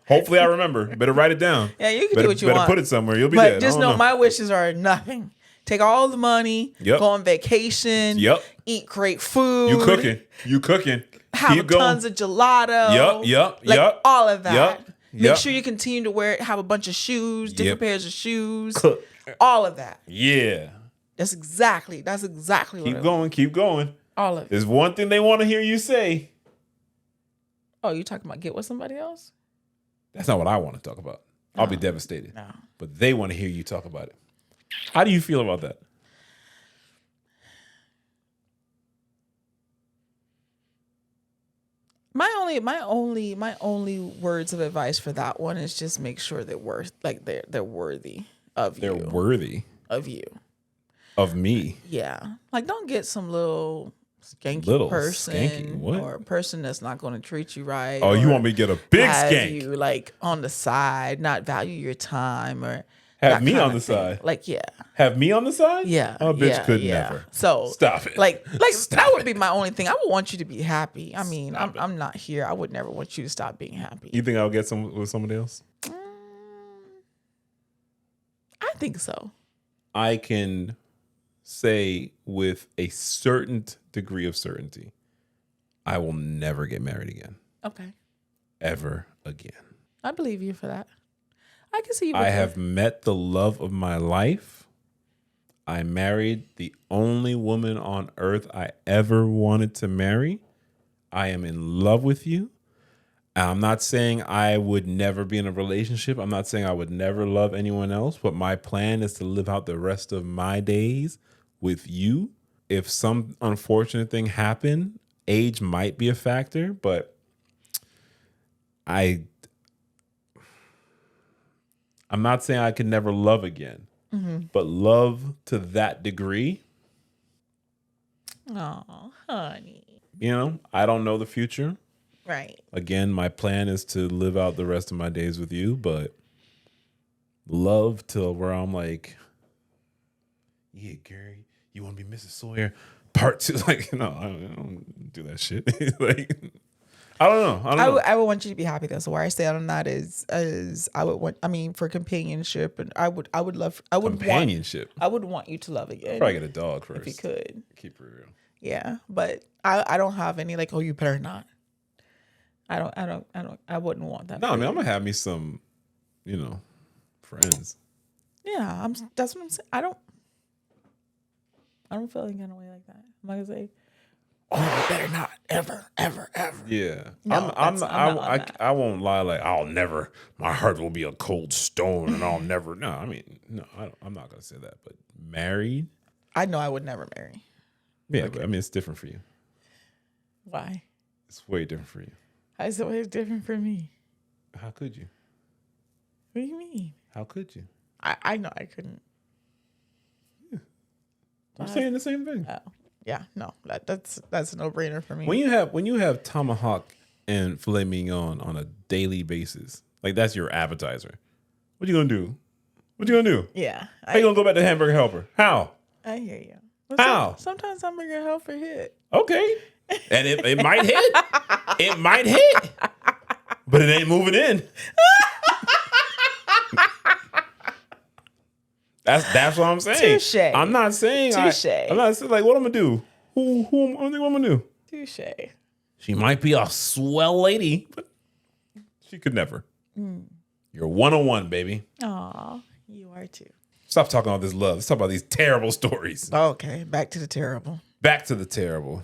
hopefully I remember. Better write it down. Yeah, you can do what you want. Better put it somewhere. You'll be but dead. Just know my wishes are nothing. Take all the money. Yep. Go on vacation. Yep. Eat great food. You cooking. Have Keep going. tons of gelato. Yep. All of that. Yep. Make sure you continue to have a bunch of shoes, different pairs of shoes. All of that. Yeah. That's exactly what Keep going. All of it. There's one thing they want to hear you say. Oh, you talking about get with somebody else? That's not what I want to talk about. No. I'll be devastated. No. But they want to hear you talk about it. How do you feel about that? My only words of advice for that one is just make sure they're worthy of you. They're worthy of you. Of me. Yeah. Like don't get some little skanky person or a person that's not going to treat you right. Oh, you want me to get a big skank? You like on the side, not value your time or have me on the side. Like have me on the side? Yeah. Oh, bitch could never. So stop it. Like that would be my only thing. I would want you to be happy. I mean, I'm not here. I would never want you to stop being happy. You think I'll get with somebody else? I think so. I can say with a certain degree of certainty, I will never get married again. Okay. Ever again. I believe you for that. I can see you. I have met the love of my life. I married the only woman on earth I ever wanted to marry. I am in love with you. I'm not saying I would never be in a relationship. I'm not saying I would never love anyone else, but my plan is to live out the rest of my days with you. If some unfortunate thing happened, age might be a factor, but I'm not saying I could never love again, but love to that degree. Oh, honey. You know, I don't know the future. Right. Again, my plan is to live out the rest of my days with you, but love till where I'm like, yeah, Gary, you want to be Mrs. Sawyer? Part 2. Like, no, I don't do that shit. Like, I don't know. I would want you to be happy though. So where I stand on that is I would want. I mean, for companionship, and I would love. I would companionship. I would want you to love again. I'd probably get a dog first if you could. Keep it real. Yeah, but I don't have any like. Oh, you better not. I wouldn't want that. No, I mean, I'm gonna have me some, friends. Yeah, that's what I'm saying. I don't feel like getting away like that. I'm not gonna say, oh, you better not ever. Yeah, no, I won't lie. Like my heart will be a cold stone, and I'll never. No, I mean, no, I'm not gonna say that. But married, I know I would never marry. Yeah, but I mean, it's different for you. Why? It's way different for you. How is it way different for me? How could you? What do you mean? How could you? I know I couldn't. Yeah. I'm saying the same thing. Oh, yeah, no, that's a no-brainer for me. When you have tomahawk and filet mignon on a daily basis, like that's your appetizer. What you gonna do? Yeah. How you gonna go back to Hamburger Helper? How? I hear you. Well, how? Sometimes Hamburger Helper hit. Okay. And it might hit. It might hit. But it ain't moving in. That's what I'm saying. Touche. I'm not saying Touche. I'm not saying like what I'm gonna do. What I'm gonna do? Touche. She might be a swell lady, but she could never. You're 101, baby. Aw, you are too. Stop talking all this love. Let's talk about these terrible stories. Okay, back to the terrible. Back to the terrible.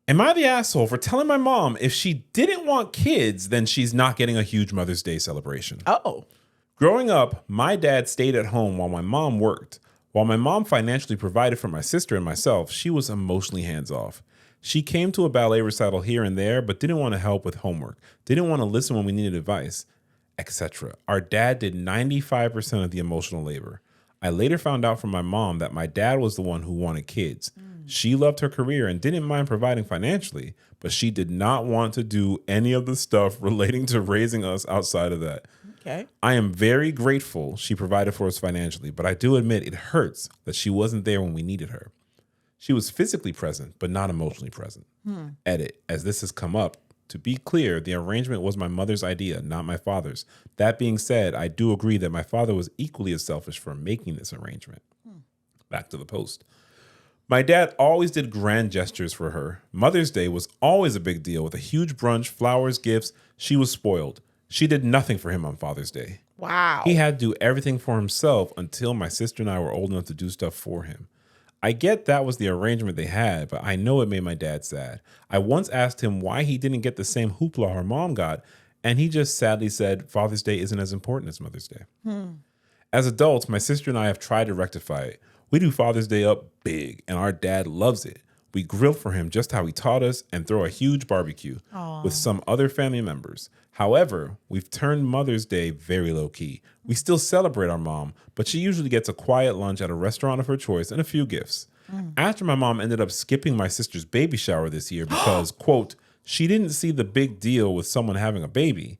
Am I the asshole for telling my mom if she didn't want kids, then she's not getting a huge Mother's Day celebration? Oh. Growing up, my dad stayed at home while my mom worked. While my mom financially provided for my sister and myself, she was emotionally hands-off. She came to a ballet recital here and there, but didn't want to help with homework, didn't want to listen when we needed advice, etc. Our dad did 95% of the emotional labor. I later found out from my mom that my dad was the one who wanted kids. She loved her career and didn't mind providing financially, but she did not want to do any of the stuff relating to raising us outside of that. Okay. I am very grateful she provided for us financially, but I do admit it hurts that she wasn't there when we needed her. She was physically present, but not emotionally present. Edit, as this has come up, to be clear, the arrangement was my mother's idea, not my father's. That being said, I do agree that my father was equally as selfish for making this arrangement. Back to the post. My dad always did grand gestures for her. Mother's Day was always a big deal with a huge brunch, flowers, gifts. She was spoiled. She did nothing for him on Father's Day. Wow. He had to do everything for himself until my sister and I were old enough to do stuff for him. I get that was the arrangement they had, but I know it made my dad sad. I once asked him why he didn't get the same hoopla her mom got, and he just sadly said Father's Day isn't as important as Mother's Day. As adults, my sister and I have tried to rectify it. We do Father's Day up big, and our dad loves it. We grill for him just how he taught us and throw a huge barbecue with some other family members. However, we've turned Mother's Day very low-key. We still celebrate our mom, but she usually gets a quiet lunch at a restaurant of her choice and a few gifts. After my mom ended up skipping my sister's baby shower this year because, quote, she didn't see the big deal with someone having a baby,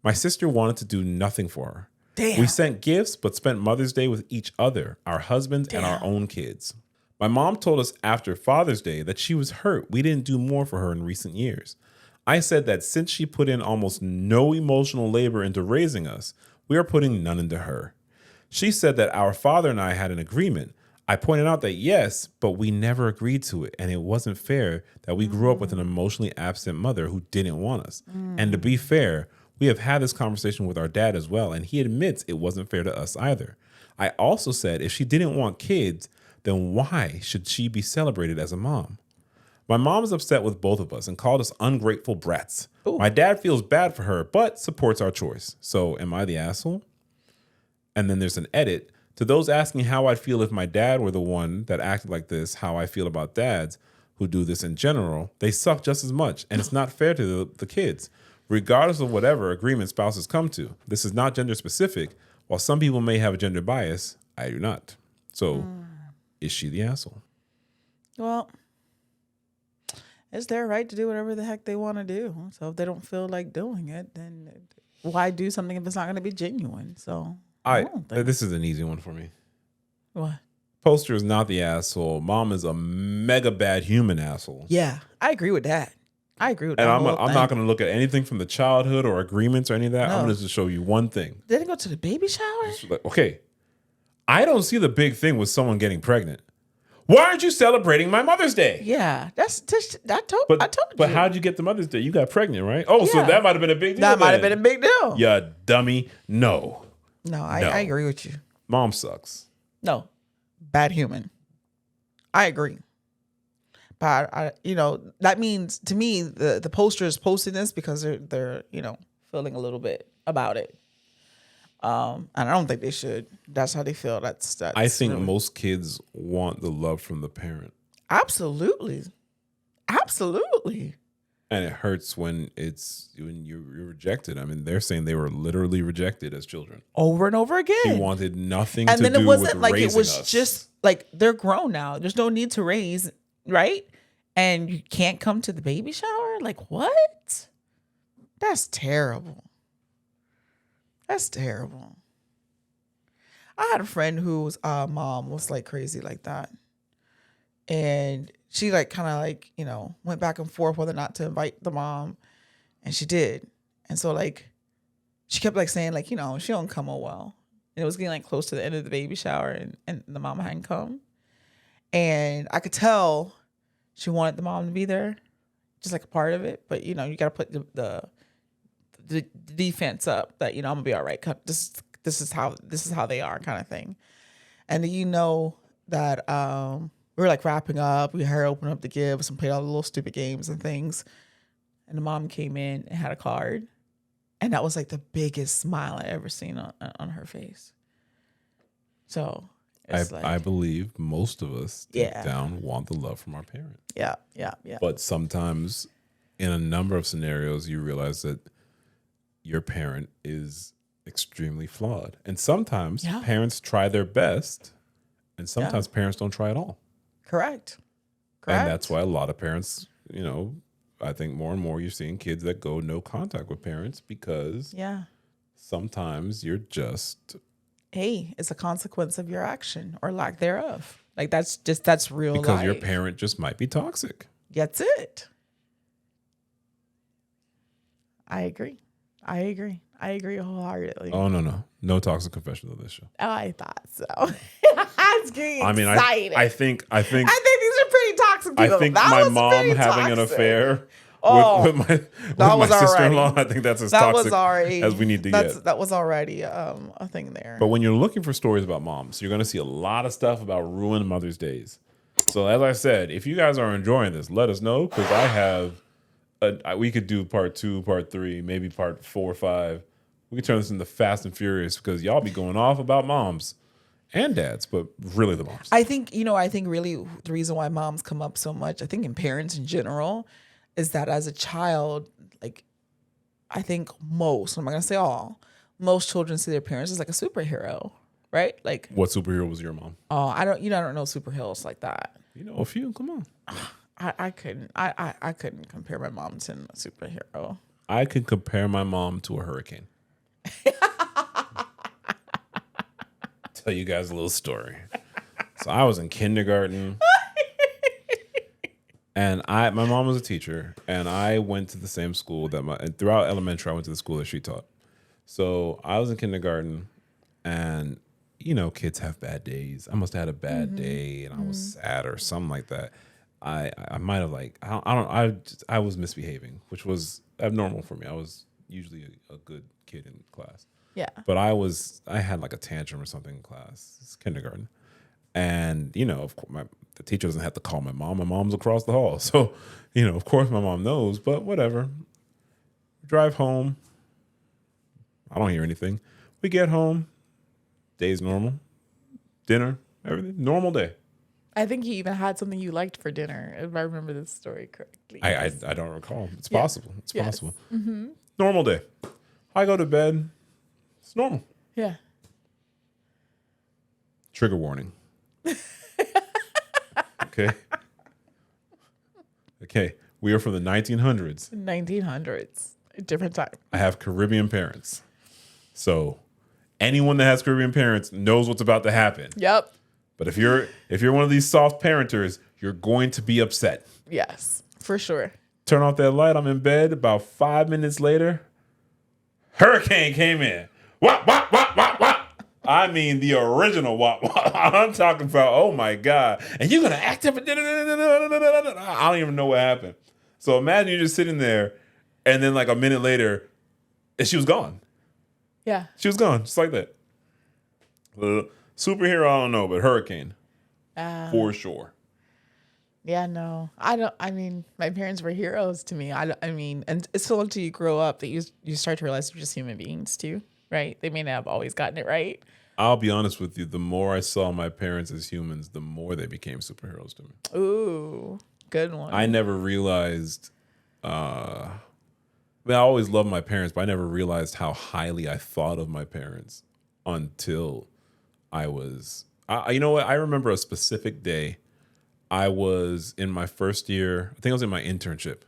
my sister wanted to do nothing for her. Damn. We sent gifts, but spent Mother's Day with each other, our husbands, and our own kids. My mom told us after Father's Day that she was hurt we didn't do more for her in recent years. I said that since she put in almost no emotional labor into raising us, we are putting none into her. She said that our father and I had an agreement. I pointed out that yes, but we never agreed to it, and it wasn't fair that we grew up with an emotionally absent mother who didn't want us. And to be fair, we have had this conversation with our dad as well, and he admits it wasn't fair to us either. I also said if she didn't want kids, then why should she be celebrated as a mom? My mom is upset with both of us and called us ungrateful brats. Ooh. My dad feels bad for her, but supports our choice. So am I the asshole? And then there's an edit. To those asking how I'd feel if my dad were the one that acted like this, how I feel about dads who do this in general, they suck just as much. And it's not fair to the kids, regardless of whatever agreement spouses come to. This is not gender specific. While some people may have a gender bias, I do not. So is she the asshole? Well, it's their right to do whatever the heck they want to do. So if they don't feel like doing it, then why do something if it's not going to be genuine? So this is an easy one for me. What? Poster is not the asshole. Mom is a mega bad human asshole. Yeah, I agree with that. I agree with that. And I'm not going to look at anything from the childhood or agreements or any of that. No. I'm going to just show you one thing. Did they go to the baby shower? Like, okay, I don't see the big thing with someone getting pregnant. Why aren't you celebrating my Mother's Day? Yeah, I told you. But how'd you get the Mother's Day? You got pregnant, right? Oh, so that might have been a big deal. That might have been a big deal. Yeah, dummy. No. No, I agree with you. Mom sucks. No, bad human. I agree. But that means to me the poster is posting this because they're feeling a little bit about it. And I don't think they should. That's how they feel. That's I think most kids want the love from the parent. Absolutely. And it hurts when you're rejected. I mean, they're saying they were literally rejected as children. Over and over again. He wanted nothing and to then do it wasn't with like raising it was us. just like they're grown now. There's no need to raise, right? And you can't come to the baby shower? Like what? That's terrible. That's terrible. I had a friend whose mom was like crazy like that. And she like kind of like, went back and forth whether or not to invite the mom. And she did. And so like, she kept like saying like, she don't come well. And it was getting like close to the end of the baby shower and the mom hadn't come. And I could tell she wanted the mom to be there, just like a part of it. But, you got to put the defense up that, I'm gonna be all right. This is how they are kind of thing. And then, that we were like wrapping up. We had her open up the gifts and played all the little stupid games and things. And the mom came in and had a card. And that was like the biggest smile I ever seen on her face. So I believe most of us deep down want the love from our parents. Yeah. But sometimes in a number of scenarios, you realize that your parent is extremely flawed. And sometimes parents try their best, and sometimes parents don't try at all. Correct. And that's why a lot of parents, I think more and more you're seeing kids that go no contact with parents because sometimes you're just... Hey, it's a consequence of your action or lack thereof. Like that's real life. Because your parent just might be toxic. That's it. I agree wholeheartedly. Oh, no. No toxic confessions on this show. Oh, I thought so. I was getting excited. I think these are pretty toxic people. I think my mom having an affair with my sister-in-law, I think that's as toxic as we need to get. That was already a thing there. But when you're looking for stories about moms, you're going to see a lot of stuff about ruined Mother's Days. So as I said, if you guys are enjoying this, let us know, because I have... we could do part 2, part 3, maybe part 4, 5. We could turn this into Fast and Furious because y'all be going off about moms and dads, but really the moms. I think really the reason why moms come up so much, I think in parents in general, is that as a child, like I think most, I'm not gonna say all, most children see their parents as like a superhero, right? Like what superhero was your mom? Oh, I don't know superheroes like that. You know a few, come on. I couldn't compare my mom to a superhero. I could compare my mom to a hurricane. Tell you guys a little story. So I was in kindergarten, and my mom was a teacher, and I went to the same school and throughout elementary, I went to the school that she taught. So I was in kindergarten, and kids have bad days. I must have had a bad day, and I was sad or something like that. I might have I was misbehaving, which was abnormal for me. I was usually a good kid in class. Yeah. But I had like a tantrum or something in class. It's kindergarten. And, of course, the teacher doesn't have to call my mom. My mom's across the hall. So, of course my mom knows, but whatever. Drive home. I don't hear anything. We get home. Day's normal. Dinner, everything. Normal day. I think you even had something you liked for dinner, if I remember this story correctly. I don't recall. It's possible. It's possible. Mm-hmm. Normal day. I go to bed. It's normal. Yeah. Trigger warning. Okay. We are from the 1900s. 1900s. A different time. I have Caribbean parents. So anyone that has Caribbean parents knows what's about to happen. Yep. But if you're one of these soft parenters, you're going to be upset. Yes, for sure. Turn off that light. I'm in bed. About 5 minutes later, hurricane came in. Wop, wop, wop, wop, wop. I mean the original wop, wop. I'm talking about, oh my God. And you're going to act up. I don't even know what happened. So imagine you're just sitting there, and then like a minute later, and she was gone. Yeah. She was gone, just like that. Superhero, I don't know, but hurricane. For sure. Yeah, no. I mean, my parents were heroes to me. And it's still until you grow up that you start to realize they're just human beings too, right? They may not have always gotten it right. I'll be honest with you. The more I saw my parents as humans, the more they became superheroes to me. Ooh, good one. I never realized... I always loved my parents, but I never realized how highly I thought of my parents until... I was, you know what? I remember a specific day. I was in my first year. I think I was in my internship,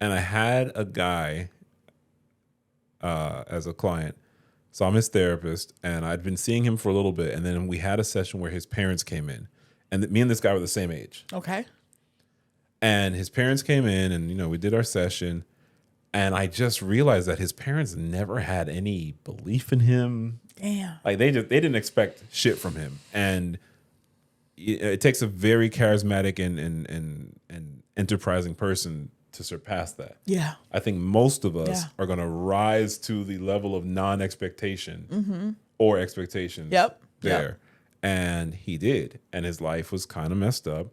and I had a guy as a client. So I'm his therapist, and I'd been seeing him for a little bit, and then we had a session where his parents came in, and me and this guy were the same age. Okay. And his parents came in, and we did our session, and I just realized that his parents never had any belief in him. Damn. Like they didn't expect shit from him, and it takes a very charismatic and enterprising person to surpass that. Yeah. I think most of us are going to rise to the level of non-expectation or expectations. Yep. There, yep. And he did, and his life was kind of messed up.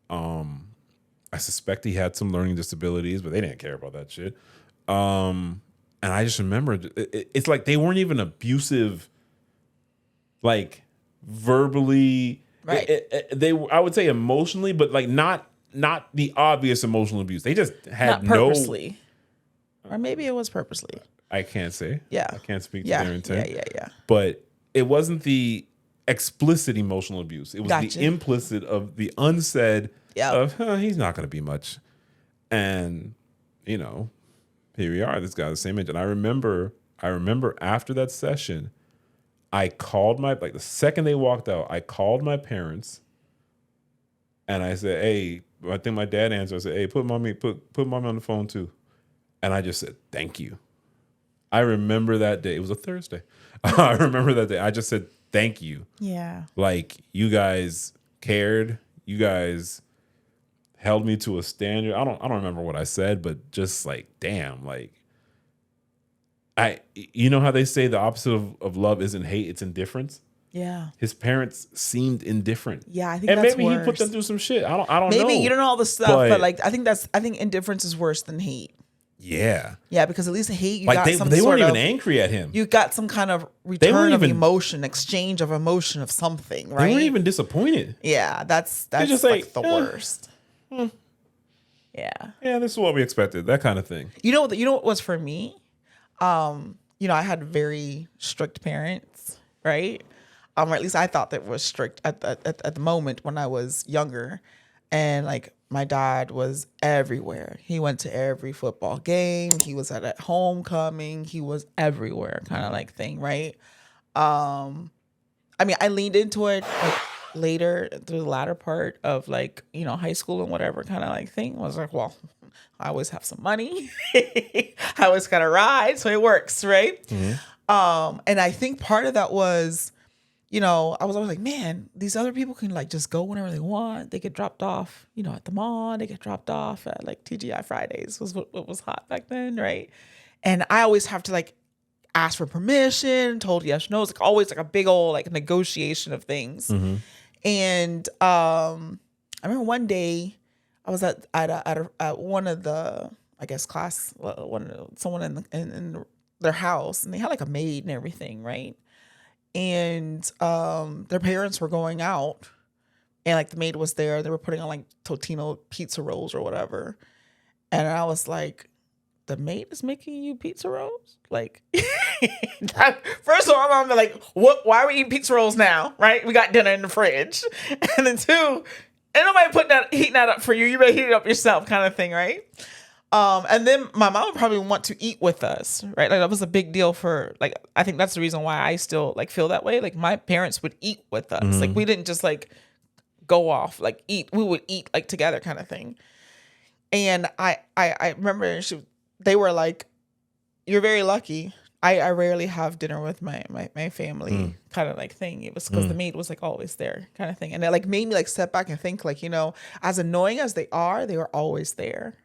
I suspect he had some learning disabilities, but they didn't care about that shit. And I just remember it's like they weren't even abusive, like verbally. Right. I would say emotionally, but like not the obvious emotional abuse. They just had Not purposely. Or maybe it was purposely. I can't say. Yeah. I can't speak to their intent. Yeah. But it wasn't the explicit emotional abuse. It was Gotcha. the implicit of the unsaid Yep. of, he's not going to be much. And, here we are. This guy's the same age. And I remember after that session, I called the second they walked out, I called my parents and I said, hey, I think my dad answered. I said, hey, put mommy on the phone too. And I just said, thank you. I remember that day. It was a Thursday. I remember that day. I just said, thank you. Yeah. Like, you guys cared. You guys held me to a standard. I don't remember what I said, but just like, damn, like, you know how they say the opposite of love isn't hate, it's indifference? Yeah. His parents seemed indifferent. Yeah, I think and that's maybe worse. he put them through some shit. I don't know. Maybe you don't know all the stuff, but like I think indifference is worse than hate. Yeah. Yeah, because at least hate, you like got they weren't even angry at him. You got some kind of return of emotion, exchange of emotion of something, right? They weren't even disappointed. Yeah, that's just like the worst. Yeah. Yeah, this is what we expected. That kind of thing. You know what was for me? I had very strict parents, right? Or at least I thought that was strict at the moment when I was younger. And like my dad was everywhere. He went to every football game. He was at homecoming. He was everywhere, kind of like thing, right? I leaned into it like later through the latter part of like, high school and whatever kind of like thing. I was like, well, I always have some money. I always got a ride, so it works, right? Mm-hmm. And I think part of that was, I was always like, man, these other people can like just go whenever they want. They get dropped off, at the mall. They get dropped off at like TGI Fridays was what was hot back then, right? And I always have to like ask for permission, told yes, no. It's like always like a big old like negotiation of things. Mm-hmm. And I remember one day I was at one of the, I guess, class, someone in their house, and they had like a maid and everything, right? And their parents were going out, and like the maid was there. They were putting on like Totino pizza rolls or whatever. And I was like, the maid is making you pizza rolls? Like, first of all, I'm like, what? Why are we eating pizza rolls now? Right? We got dinner in the fridge. And then two, ain't nobody heating that up for you. You better heat it up yourself, kind of thing, right? And then my mom would probably want to eat with us, right? Like that was a big deal for, like, I think that's the reason why I still like feel that way. Like my parents would eat with us. Mm-hmm. Like we didn't just like go off, like eat. We would eat like together, kind of thing. And I remember they were like, "You're very lucky. I rarely have dinner with my family," kind of like thing. It was because the maid was like always there, kind of thing. And it like made me like step back and think like, as annoying as they were always there,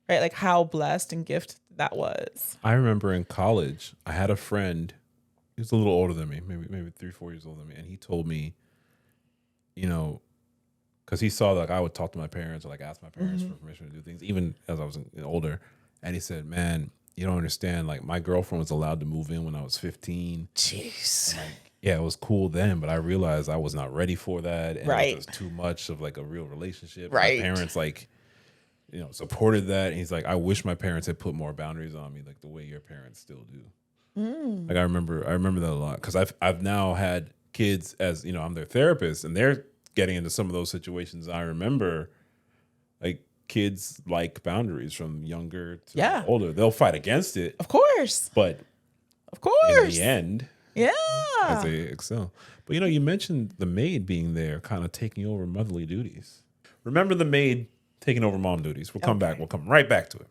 right? Like how blessed and gifted that was. I remember in college, I had a friend. He was a little older than me, maybe 3-4 years older than me, and he told me, because he saw that like I would talk to my parents or like ask my parents for permission to do things, even as I was older. And he said, "Man, you don't understand. Like my girlfriend was allowed to move in when I was 15. Jeez. Yeah, it was cool then, but I realized I was not ready for that, and right. it was too much of like a real relationship. Right. My parents like, supported that. And he's like, I wish my parents had put more boundaries on me, like the way your parents still do. Like I remember that a lot because I've now had kids as I'm their therapist, and they're getting into some of those situations. I remember like kids like boundaries from younger to older. They'll fight against it, of course, but in the end, as they excel. But you mentioned the maid being there, kind of taking over motherly duties. Remember the maid taking over mom duties. We'll come back. We'll come right back to it.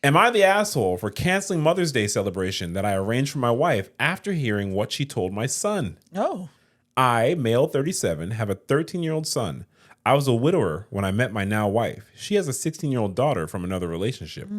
Am I the asshole for canceling Mother's Day celebration that I arranged for my wife after hearing what she told my son? Oh. I, male 37, have a 13-year-old son. I was a widower when I met my now wife. She has a 16-year-old daughter from another relationship.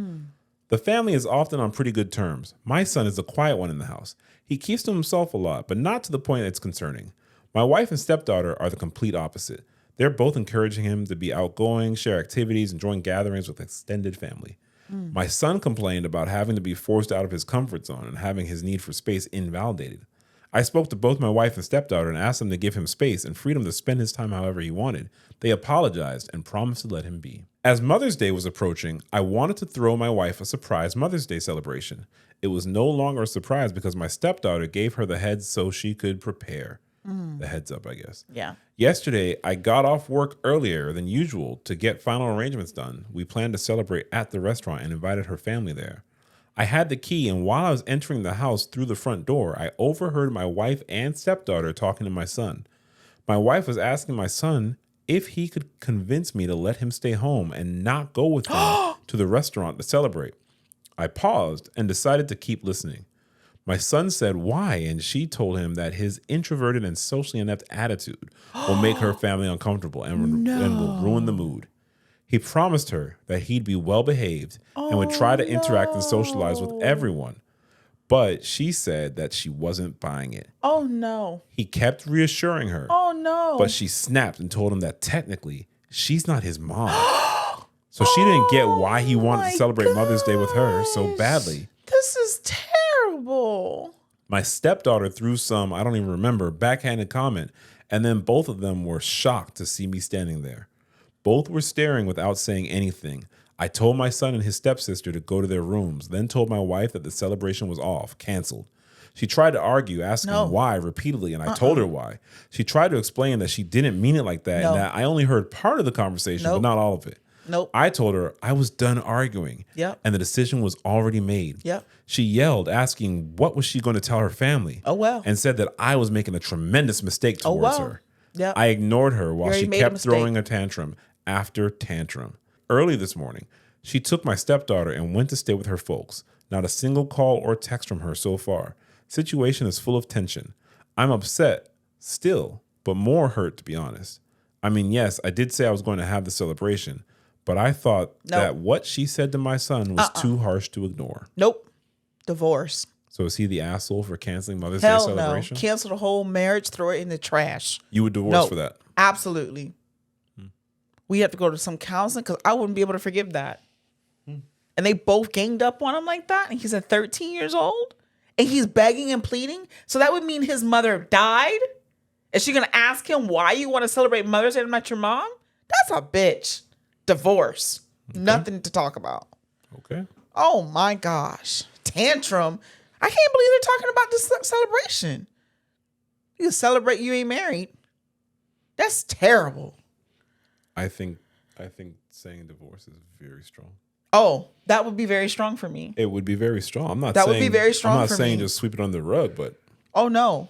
The family is often on pretty good terms. My son is the quiet one in the house. He keeps to himself a lot, but not to the point that's concerning. My wife and stepdaughter are the complete opposite. They're both encouraging him to be outgoing, share activities, and join gatherings with extended family. My son complained about having to be forced out of his comfort zone and having his need for space invalidated. I spoke to both my wife and stepdaughter and asked them to give him space and freedom to spend his time however he wanted. They apologized and promised to let him be. As Mother's Day was approaching, I wanted to throw my wife a surprise Mother's Day celebration. It was no longer a surprise because my stepdaughter gave her the heads so she could prepare. The heads up, I guess. Yeah. Yesterday, I got off work earlier than usual to get final arrangements done. We planned to celebrate at the restaurant and invited her family there. I had the key, and while I was entering the house through the front door, I overheard my wife and stepdaughter talking to my son. My wife was asking my son if he could convince me to let him stay home and not go with them to the restaurant to celebrate. I paused and decided to keep listening. My son said why, and she told him that his introverted and socially inept attitude will make her family uncomfortable and will ruin the mood. He promised her that he'd be well behaved and would try to interact and socialize with everyone. But she said that she wasn't buying it. Oh, no. He kept reassuring her. Oh, no. But she snapped and told him that technically she's not his mom. So she didn't get why he wanted to celebrate Mother's Day with her so badly. This is terrible. My stepdaughter threw some, I don't even remember, backhanded comment, and then both of them were shocked to see me standing there. Both were staring without saying anything. I told my son and his stepsister to go to their rooms, then told my wife that the celebration was off, canceled. She tried to argue, asking why repeatedly, and I told her why. She tried to explain that she didn't mean it like that and that I only heard part of the conversation, but not all of it. I told her I was done arguing, and the decision was already made. She yelled, asking what was she going to tell her family, and said that I was making a tremendous mistake towards her. I ignored her while she kept throwing a tantrum after tantrum. Early this morning, she took my stepdaughter and went to stay with her folks. Not a single call or text from her so far. Situation is full of tension. I'm upset still, but more hurt, to be honest. I mean, yes, I did say I was going to have the celebration, but I thought that what she said to my son was too harsh to ignore. Divorce. So is he the asshole for canceling Mother's Day celebration? No. Cancel the whole marriage, throw it in the trash. You would divorce for that? Absolutely. We have to go to some counseling because I wouldn't be able to forgive that. And they both ganged up on him like that. And he's at 13 years old. And he's begging and pleading. So that would mean his mother died. Is she going to ask him why you want to celebrate Mother's Day and not your mom? That's a bitch. Divorce. Nothing to talk about. Okay. Oh my gosh. Tantrum. I can't believe they're talking about this celebration. You celebrate you ain't married. That's terrible. I think saying divorce is very strong. Oh, that would be very strong for me. It would be very strong. I'm not that saying, would be very strong for me. I'm not saying just sweep it under the rug, but oh no.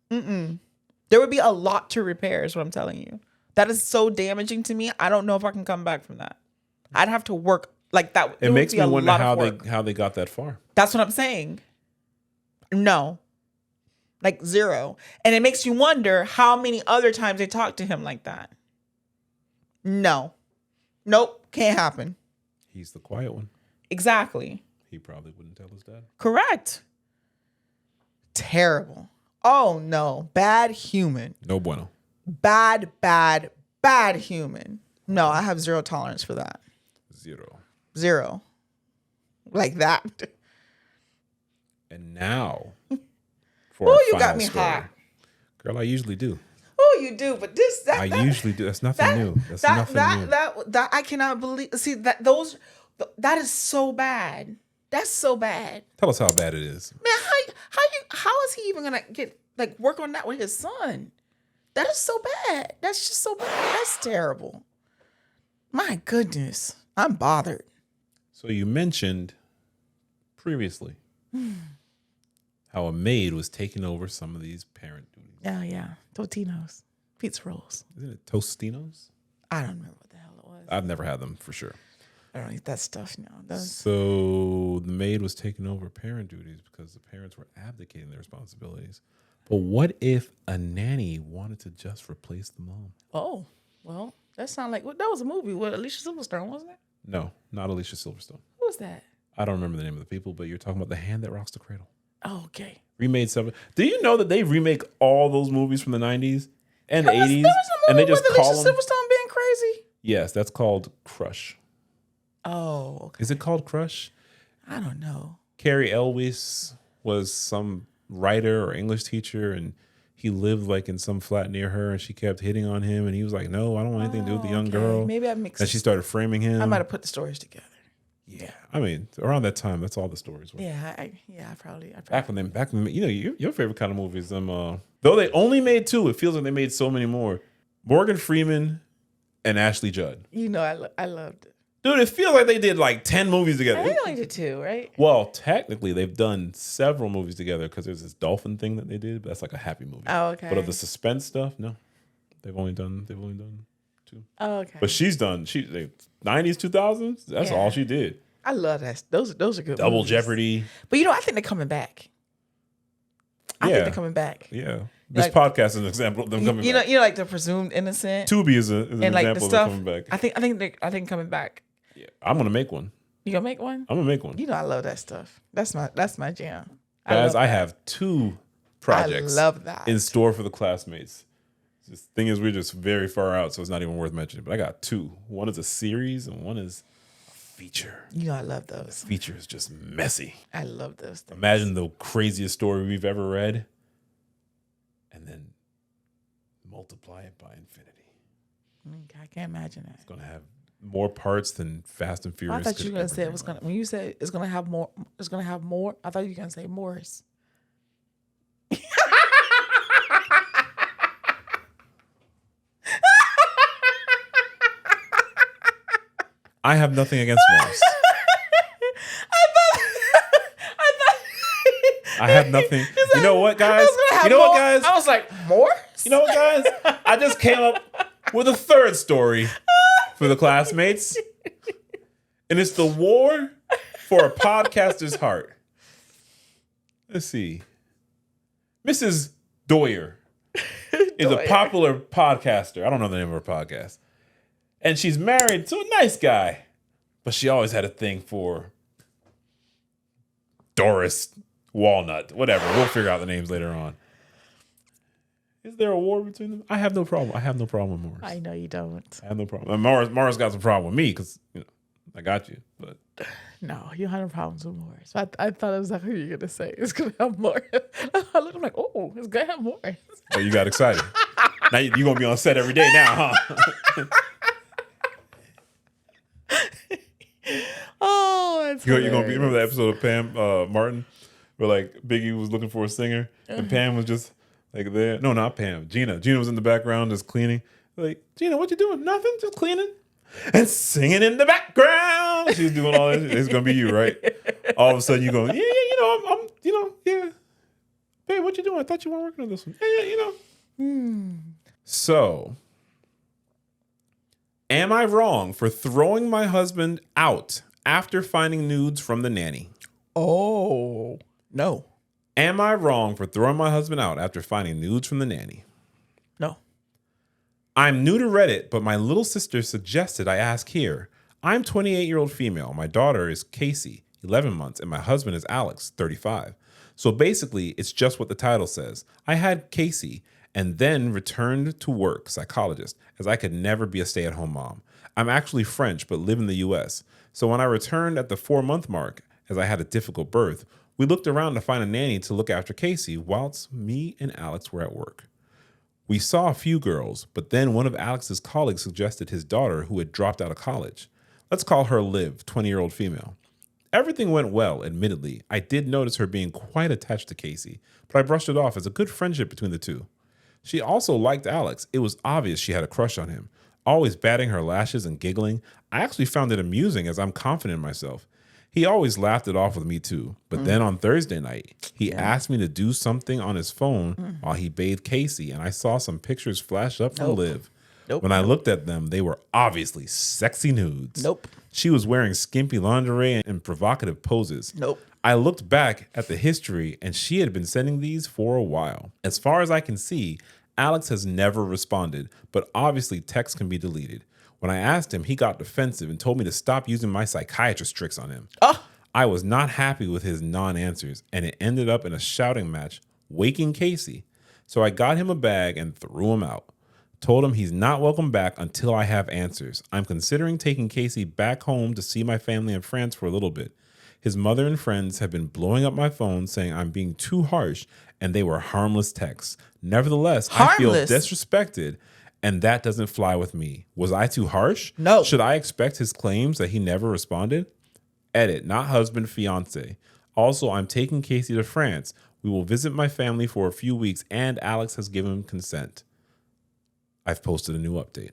There would be a lot to repair is what I'm telling you. That is so damaging to me. I don't know if I can come back from that. I'd have to work like that. It makes me wonder how they got that far. That's what I'm saying. No. Like zero. And it makes you wonder how many other times they talked to him like that. No. Nope. Can't happen. He's the quiet one. Exactly. He probably wouldn't tell his dad. Correct. Terrible. Oh no. Bad human. No bueno. Bad human. No, I have zero tolerance for that. Zero. Like that. And now for our you got me story. hot. Girl, I usually do. Oh, you do, but I usually do. That's nothing new. That's nothing new. That I cannot believe. See that that is so bad. That's so bad. Tell us how bad it is. Man, how is he even gonna get work on that with his son? That is so bad. That's just so bad. That's terrible. My goodness, I'm bothered. So you mentioned previously how a maid was taking over some of these parent duties. Oh yeah, Totino's, pizza rolls. Isn't it Tostinos? I don't remember what the hell it was. I've never had them for sure. I don't eat that stuff now. So the maid was taking over parent duties because the parents were abdicating their responsibilities. But what if a nanny wanted to just replace the mom? Oh, well, that sounded like that was a movie with Alicia Silverstone, wasn't it? No, not Alicia Silverstone. Who was that? I don't remember the name of the people, but you're talking about The Hand That Rocks the Cradle. Oh, okay. Remade 7. Do you know that they remake all those movies from the 90s and 80s? There was a movie and they just with call Alicia Silverstone being crazy. Yes, that's called Crush. Oh, okay. Is it called Crush? I don't know. Carrie Elwes was some writer or English teacher, and he lived like in some flat near her, and she kept hitting on him, and he was like, "No, I don't want anything to do with the young girl." Maybe I mixed. And she started framing him. I might have put the stories together. Yeah, I mean, around that time, that's all the stories were. Yeah, I probably. Back when you know, your favorite kind of movies. Though they only made 2, it feels like they made so many more. Morgan Freeman and Ashley Judd. You know, I loved it. Dude, it feels like they did like 10 movies together. I only did 2, right? Well, technically, they've done several movies together because there's this dolphin thing that they did, but that's like a happy movie. Oh, okay. But of the suspense stuff, no, they've only done 2. Oh, okay. But she's done 90s, 2000s. That's all she did. I love that. Those are good. Double movies. Jeopardy. But I think they're coming back. I think they're coming back. Yeah. This podcast is an example of them coming back. You know, like the presumed innocent. Tubi is an and like example the of stuff, them coming back. I think coming back. Yeah, I'm gonna make one. You gonna make one? I'm gonna make one. You know, I love that stuff. That's my jam. Guys, I have 2 projects. I love that in store for the classmates. The thing is, we're just very far out, so it's not even worth mentioning. But I got 2. One is a series, and one is a feature. You know, I love those. The feature is just messy. I love those things. Imagine the craziest story we've ever read, and then multiply it by infinity. I can't imagine that. It's gonna have more parts than Fast and Furious. I thought you were gonna say it was gonna. When you said it's gonna have more, it's gonna have more. I thought you were gonna say Morris. I have nothing against Morris. I have nothing. You know what, guys? You know what, guys? I was like, Morris? You know what, guys? I just came up with a 3rd story for the classmates. And it's the war for a podcaster's heart. Let's see. Mrs. Doyer is a popular podcaster. I don't know the name of her podcast. And she's married to a nice guy. But she always had a thing for Doris Walnut. Whatever. We'll figure out the names later on. Is there a war between them? I have no problem. I have no problem with Morris. I know you don't. I have no problem. And Morris got some problem with me because, I got you. But no, you had no problems with Morris. I thought exactly what you were going to say. It's going to have Morris. I looked, I'm like, oh, it's going to have Morris. Oh, you got excited. Now you're going to be on set every day now, huh? Oh, that's You're gonna be. Remember that episode of Pam Martin, where like Biggie was looking for a singer, and Pam was just like there. No, not Pam. Gina. Gina was in the background just cleaning. Like, Gina, what you doing? Nothing. Just cleaning and singing in the background. She's doing all this. It's gonna be you, right? All of a sudden you go, yeah, I'm yeah. Babe, what you doing? I thought you weren't working on this one. Yeah. So, am I wrong for throwing my husband out after finding nudes from the nanny? Oh, no. Am I wrong for throwing my husband out after finding nudes from the nanny? No. I'm new to Reddit, but my little sister suggested I ask here. I'm 28-year-old female. My daughter is Casey, 11 months, and my husband is Alex, 35. So basically, it's just what the title says. I had Casey and then returned to work, psychologist, as I could never be a stay-at-home mom. I'm actually French, but live in the U.S. So when I returned at the 4-month mark, as I had a difficult birth, we looked around to find a nanny to look after Casey whilst me and Alex were at work. We saw a few girls, but then one of Alex's colleagues suggested his daughter who had dropped out of college. Let's call her Liv, 20-year-old female. Everything went well, admittedly. I did notice her being quite attached to Casey, but I brushed it off as a good friendship between the two. She also liked Alex. It was obvious she had a crush on him. Always batting her lashes and giggling. I actually found it amusing as I'm confident in myself. He always laughed it off with me too. But then on Thursday night, he asked me to do something on his phone while he bathed Casey, and I saw some pictures flash up from Liv. When I looked at them, they were obviously sexy nudes. She was wearing skimpy lingerie and provocative poses. I looked back at the history, and she had been sending these for a while. As far as I can see, Alex has never responded, but obviously texts can be deleted. When I asked him, he got defensive and told me to stop using my psychiatrist tricks on him. I was not happy with his non-answers, and it ended up in a shouting match, waking Casey. So I got him a bag and threw him out. Told him he's not welcome back until I have answers. I'm considering taking Casey back home to see my family in France for a little bit. His mother and friends have been blowing up my phone saying I'm being too harsh, and they were harmless texts. Nevertheless, I feel disrespected, and that doesn't fly with me. Was I too harsh? No. Should I expect his claims that he never responded? Edit, not husband, fiance. Also, I'm taking Casey to France. We will visit my family for a few weeks, and Alex has given consent. I've posted a new update,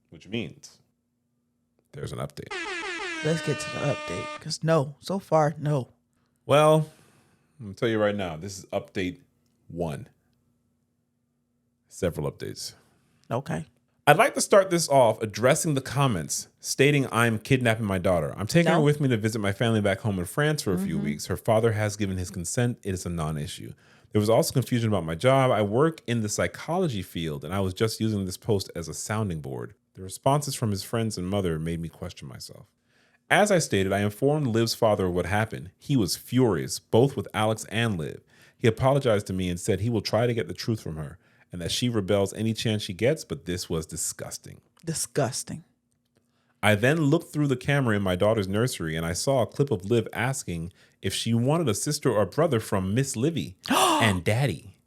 which means there's an update. Let's get to the update, because no, so far, no. Well, I'm going to tell you right now, this is update 1. Several updates. Okay. I'd like to start this off addressing the comments stating I'm kidnapping my daughter. I'm taking her with me to visit my family back home in France for a few weeks. Her father has given his consent. It is a non-issue. There was also confusion about my job. I work in the psychology field, and I was just using this post as a sounding board. The responses from his friends and mother made me question myself. As I stated, I informed Liv's father of what happened. He was furious, both with Alex and Liv. He apologized to me and said he will try to get the truth from her and that she rebels any chance she gets, but this was disgusting. Disgusting. I then looked through the camera in my daughter's nursery and I saw a clip of Liv asking if she wanted a sister or brother from Miss Livy and Daddy.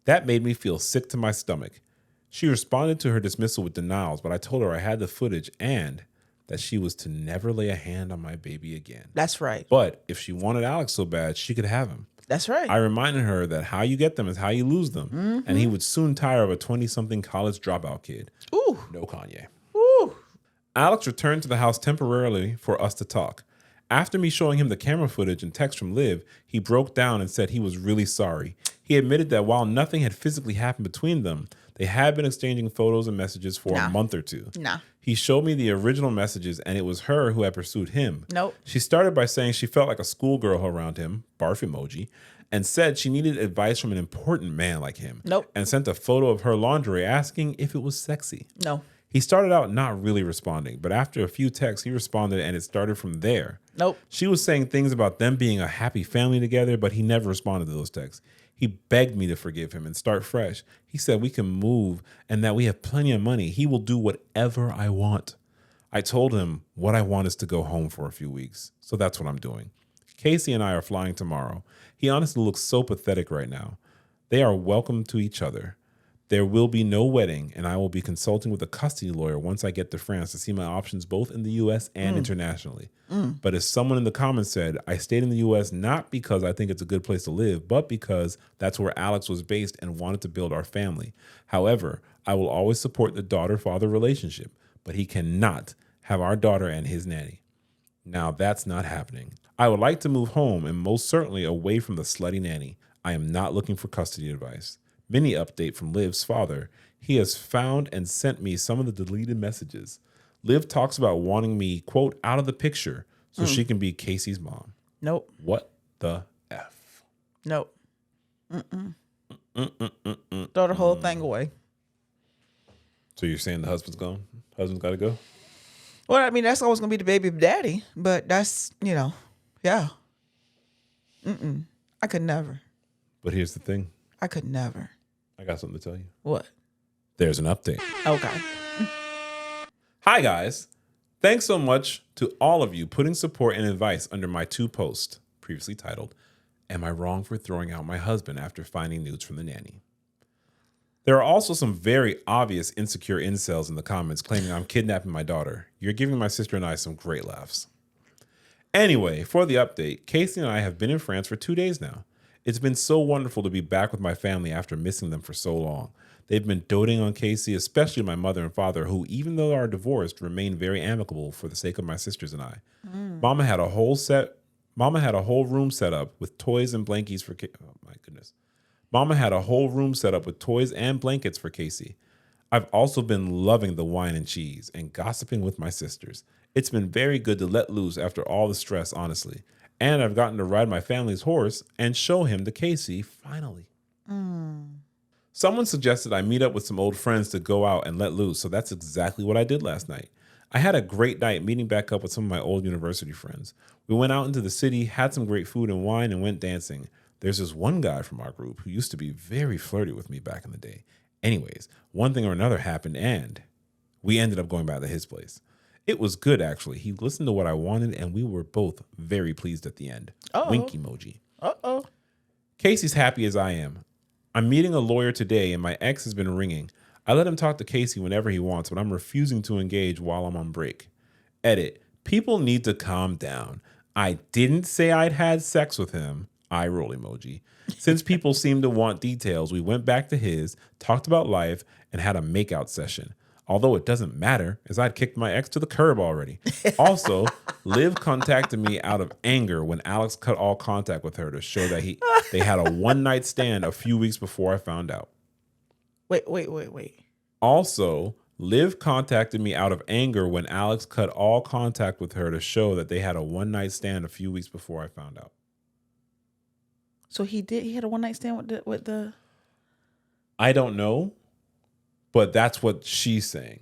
That made me feel sick to my stomach. She responded to her dismissal with denials, but I told her I had the footage and that she was to never lay a hand on my baby again. That's right. But if she wanted Alex so bad, she could have him. That's right. I reminded her that how you get them is how you lose them. And he would soon tire of a 20-something college dropout kid. Ooh. No Kanye. Ooh. Alex returned to the house temporarily for us to talk. After me showing him the camera footage and text from Liv, he broke down and said he was really sorry. He admitted that while nothing had physically happened between them, they had been exchanging photos and messages for a month or two. He showed me the original messages, and it was her who had pursued him. She started by saying she felt like a schoolgirl around him, barf emoji, and said she needed advice from an important man like him. And sent a photo of her lingerie asking if it was sexy. He started out not really responding, but after a few texts, he responded, and it started from there. She was saying things about them being a happy family together, but he never responded to those texts. He begged me to forgive him and start fresh. He said we can move and that we have plenty of money. He will do whatever I want. I told him what I want is to go home for a few weeks. So that's what I'm doing. Casey and I are flying tomorrow. He honestly looks so pathetic right now. They are welcome to each other. There will be no wedding, and I will be consulting with a custody lawyer once I get to France to see my options both in the U.S. and internationally. But as someone in the comments said, I stayed in the U.S. not because I think it's a good place to live, but because that's where Alex was based and wanted to build our family. However, I will always support the daughter-father relationship, but he cannot have our daughter and his nanny. Now, that's not happening. I would like to move home and most certainly away from the slutty nanny. I am not looking for custody advice. Mini update from Liv's father. He has found and sent me some of the deleted messages. Liv talks about wanting me, quote, out of the picture so she can be Casey's mom. What the F? Throw the whole thing away. So you're saying the husband's gone? Husband's got to go? Well, I mean, that's always going to be the baby daddy, but that's, yeah. I could never. But here's the thing. I could never. I got something to tell you. What? There's an update. Okay. Hi, guys. Thanks so much to all of you putting support and advice under my 2 posts, previously titled, Am I Wrong for Throwing Out My Husband After Finding Nudes from the Nanny? There are also some very obvious insecure incels in the comments claiming I'm kidnapping my daughter. You're giving my sister and I some great laughs. Anyway, for the update, Casey and I have been in France for 2 days now. It's been so wonderful to be back with my family after missing them for so long. They've been doting on Casey, especially my mother and father, who, even though are divorced, remain very amicable for the sake of my sisters and I. Mama had a whole room set up with toys and blankets for oh my goodness. Mama had a whole room set up with toys and blankets for Casey. I've also been loving the wine and cheese and gossiping with my sisters. It's been very good to let loose after all the stress, honestly. And I've gotten to ride my family's horse and show him to Casey, finally. Someone suggested I meet up with some old friends to go out and let loose, so that's exactly what I did last night. I had a great night meeting back up with some of my old university friends. We went out into the city, had some great food and wine, and went dancing. There's this one guy from our group who used to be very flirty with me back in the day, Anyways, one thing or another happened, and we ended up going back to his place. It was good, actually. He listened to what I wanted, and we were both very pleased at the end. Wink emoji. Uh-oh. Casey's happy as I am. I'm meeting a lawyer today, and my ex has been ringing. I let him talk to Casey whenever he wants, but I'm refusing to engage while I'm on break. Edit. People need to calm down. I didn't say I'd had sex with him. Eye roll emoji. Since people seem to want details, we went back to his, talked about life, and had a makeout session. Although it doesn't matter, as I'd kicked my ex to the curb already. Also, Liv contacted me out of anger when Alex cut all contact with her to show that they had a one-night stand a few weeks before I found out. Wait. Also, Liv contacted me out of anger when Alex cut all contact with her to show that they had a one-night stand a few weeks before I found out. So he had a one-night stand with the... I don't know, but that's what she's saying.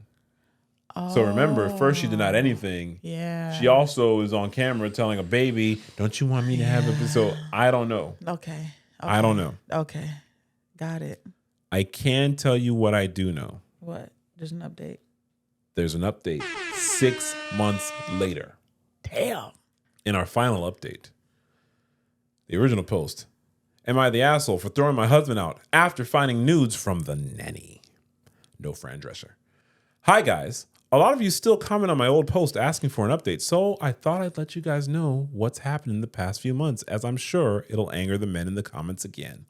Oh. So remember, first she denied anything. Yeah. She also is on camera telling a baby, don't you want me to have it? So I don't know. Okay. I don't know. Okay. Got it. I can tell you what I do know. What? There's an update. There's an update 6 months later. Damn. In our final update, the original post. Am I the asshole for throwing my husband out after finding nudes from the nanny? No Fran Drescher. Hi, guys. A lot of you still comment on my old post asking for an update, so I thought I'd let you guys know what's happened in the past few months, as I'm sure it'll anger the men in the comments again.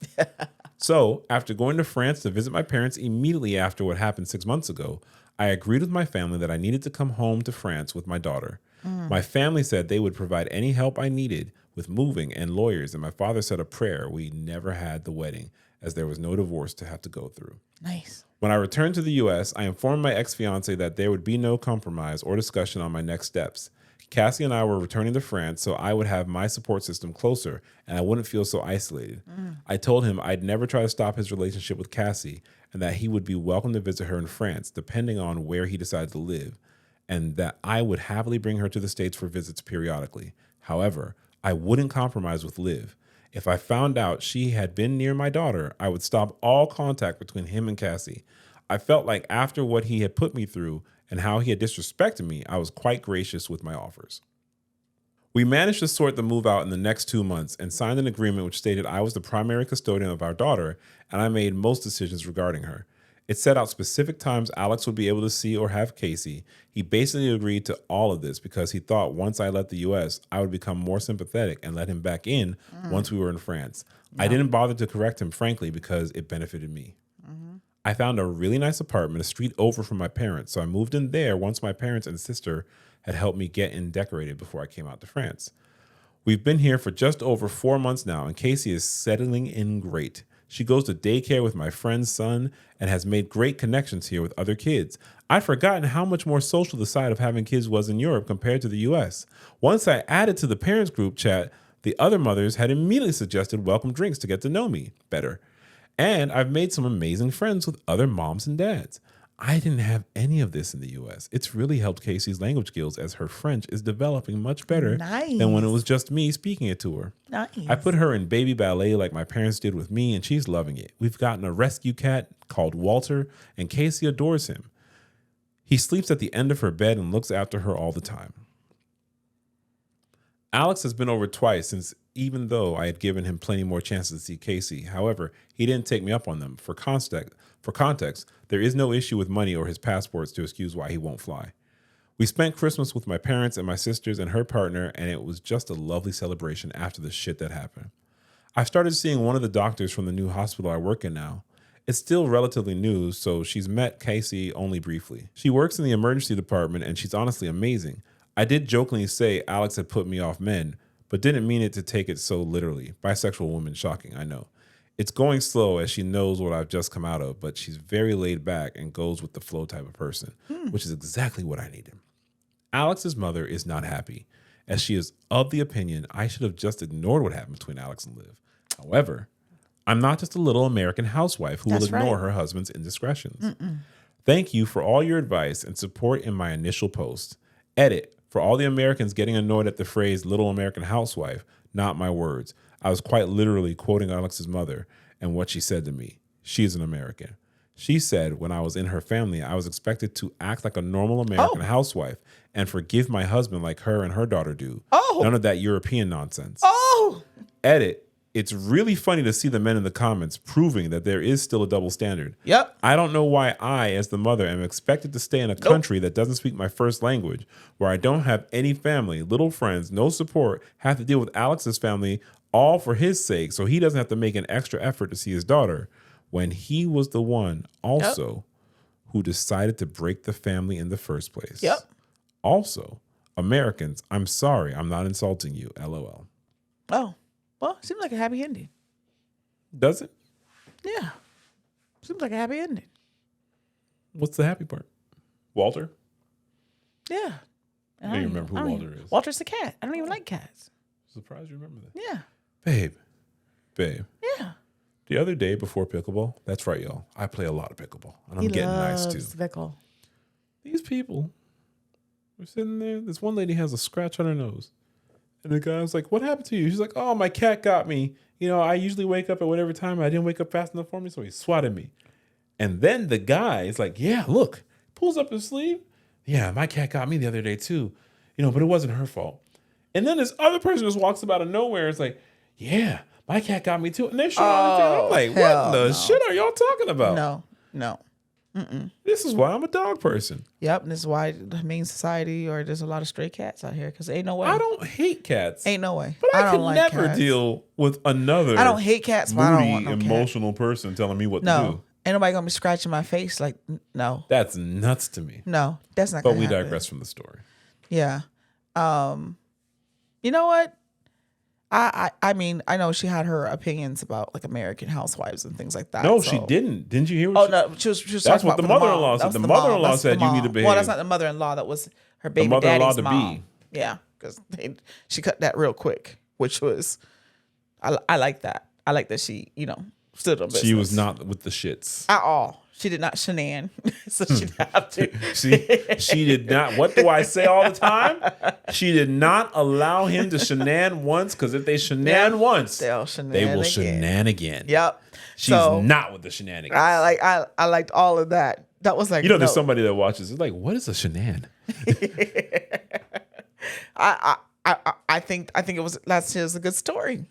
So, after going to France to visit my parents immediately after what happened 6 months ago, I agreed with my family that I needed to come home to France with my daughter. My family said they would provide any help I needed with moving and lawyers, and my father said a prayer we never had the wedding, as there was no divorce to have to go through. Nice. When I returned to the U.S., I informed my ex-fiance that there would be no compromise or discussion on my next steps. Cassie and I were returning to France, so I would have my support system closer and I wouldn't feel so isolated. I told him I'd never try to stop his relationship with Cassie and that he would be welcome to visit her in France, depending on where he decided to live, and that I would happily bring her to the States for visits periodically. However, I wouldn't compromise with Liv. If I found out she had been near my daughter, I would stop all contact between him and Cassie. I felt like after what he had put me through and how he had disrespected me, I was quite gracious with my offers. We managed to sort the move out in the next 2 months and signed an agreement which stated I was the primary custodian of our daughter and I made most decisions regarding her. It set out specific times Alex would be able to see or have Casey. He basically agreed to all of this because he thought once I left the U.S., I would become more sympathetic and let him back in once we were in France. I didn't bother to correct him, frankly, because it benefited me. I found a really nice apartment a street over from my parents, so I moved in there once my parents and sister had helped me get in decorated before I came out to France. We've been here for just over 4 months now, and Casey is settling in great. She goes to daycare with my friend's son and has made great connections here with other kids. I'd forgotten how much more social the side of having kids was in Europe compared to the US. Once I added to the parents group chat, the other mothers had immediately suggested welcome drinks to get to know me better. And I've made some amazing friends with other moms and dads. I didn't have any of this in the US. It's really helped Casey's language skills as her French is developing much better than when it was just me speaking it to her. Nice. I put her in baby ballet like my parents did with me, and she's loving it. We've gotten a rescue cat called Walter, and Casey adores him. He sleeps at the end of her bed and looks after her all the time. Alex has been over twice since, even though I had given him plenty more chances to see Casey. However, he didn't take me up on them. For context, there is no issue with money or his passports to excuse why he won't fly. We spent Christmas with my parents and my sisters and her partner, and it was just a lovely celebration after the shit that happened. I started seeing one of the doctors from the new hospital I work in now. It's still relatively new, so she's met Casey only briefly. She works in the emergency department, and she's honestly amazing. I did jokingly say Alex had put me off men, but didn't mean it to take it so literally. Bisexual woman, shocking, I know. It's going slow as she knows what I've just come out of, but she's very laid back and goes with the flow type of person, which is exactly what I needed. Alex's mother is not happy, as she is of the opinion I should have just ignored what happened between Alex and Liv. However, I'm not just a little American housewife who will ignore her husband's indiscretions. Thank you for all your advice and support in my initial post. Edit. For all the Americans getting annoyed at the phrase little American housewife, not my words. I was quite literally quoting Alex's mother and what she said to me. She's an American. She said, when I was in her family, I was expected to act like a normal American housewife and forgive my husband like her and her daughter do. None of that European nonsense. Edit. It's really funny to see the men in the comments proving that there is still a double standard. Yep. I don't know why I, as the mother, am expected to stay in a country that doesn't speak my first language, where I don't have any family, little friends, no support, have to deal with Alex's family, all for his sake, so he doesn't have to make an extra effort to see his daughter, when he was the one also who decided to break the family in the first place. Yep. Also, Americans, I'm sorry, I'm not insulting you, LOL. Oh. Well, seems like a happy ending. Does it? Yeah. Seems like a happy ending. What's the happy part? Walter? Yeah. I don't even remember who Walter is. Walter's the cat. I don't even like cats. Surprised you remember that. Yeah. Babe. Yeah. The other day before pickleball, that's right, y'all. I play a lot of pickleball, and I'm getting nice too. Pickle. These people were sitting there. This one lady has a scratch on her nose. And the guy was like, what happened to you? She's like, oh, my cat got me. You know, I usually wake up at whatever time. I didn't wake up fast enough for me, so he swatted me. And then the guy is like, yeah, look. Pulls up his sleeve. Yeah, my cat got me the other day too. You know, but it wasn't her fault. And then this other person just walks up out of nowhere. It's like, yeah, my cat got me too. And they're showing I'm like, what the shit are y'all talking about? No. This is why I'm a dog person. Yep, and this is why the humane society, or there's a lot of stray cats out here, because ain't no way. I don't hate cats. Ain't no way. But I don't could like never cats. deal with another I don't hate cats, but I don't want no emotional person telling me what to No. do. Ain't nobody gonna be scratching my face. Like, no. That's nuts to me. No, that's not But gonna we happen. digress from the story. Yeah. You know what? I mean, I know she had her opinions about like American housewives and things like that. No, so. she didn't. Didn't you hear what No, she was That's talking what about the mother-in-law said. That's The mother-in-law That's said the you need mom. to behave. Well, that's not the mother-in-law. That was her baby mother-in-law daddy's to mom. be. Yeah, because she cut that real quick, which was, I like that. I like that she, stood on business. She was not with the shits. At all. She did not shenan, so she didn't have to. she did not. What do I say all the time? She did not allow him to shenan once, because if they shenan once, they will shenan again. Yep. She's not with the shenanigans. I liked all of that. That was like, there's somebody that watches. It's like, what is a shenan? I think that's just a good story.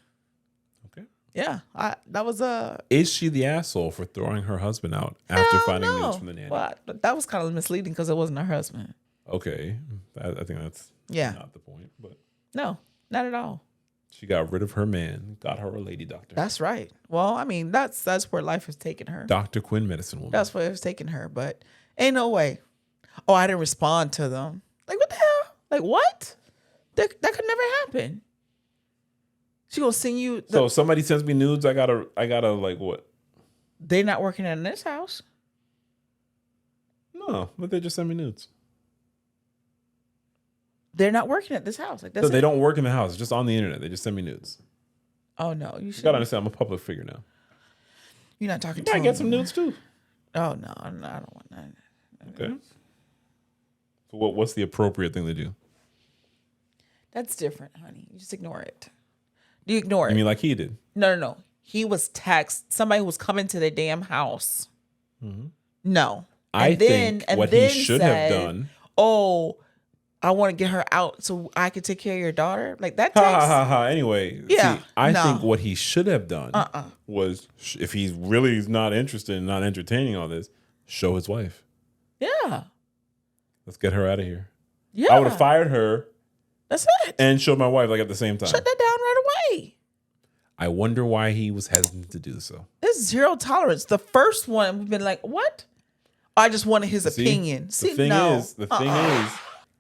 Okay. Yeah, that was a. Is she the asshole for throwing her husband out after finding news from the nanny? Well, that was kind of misleading because it wasn't her husband. Okay, I think that's not the point. But no, not at all. She got rid of her man, got her a lady doctor. That's right. Well, I mean, that's where life has taken her. Dr. Quinn, medicine woman. That's where it's taken her, but ain't no way. Oh, I didn't respond to them. Like, what the hell? Like, what? That could never happen. She gonna send you. So if somebody sends me nudes, I gotta like what? They're not working in this house. No, but they just send me nudes. They're not working at this house. Like, they don't work in the house. It's just on the internet. They just send me nudes. Oh no, you should. You gotta understand, I'm a public figure now. You're not talking. You might get some nudes too. Oh no, I don't want that. Okay. So what's the appropriate thing to do? That's different, honey. You just ignore it. You ignore it. You mean like he did? No. He was somebody who was coming to the damn house. Mm-hmm. No. I think what he should have done. Oh, I want to get her out so I could take care of your daughter. Like that. Anyway, yeah. See, I think what he should have done was, if he's really not interested in not entertaining all this, show his wife. Yeah. Let's get her out of here. Yeah. I would have fired her. That's it. And showed my wife like at the same time. Shut that down right away. I wonder why he was hesitant to do so. There's zero tolerance. The first one, we've been like, what? I just wanted his opinion. The thing is,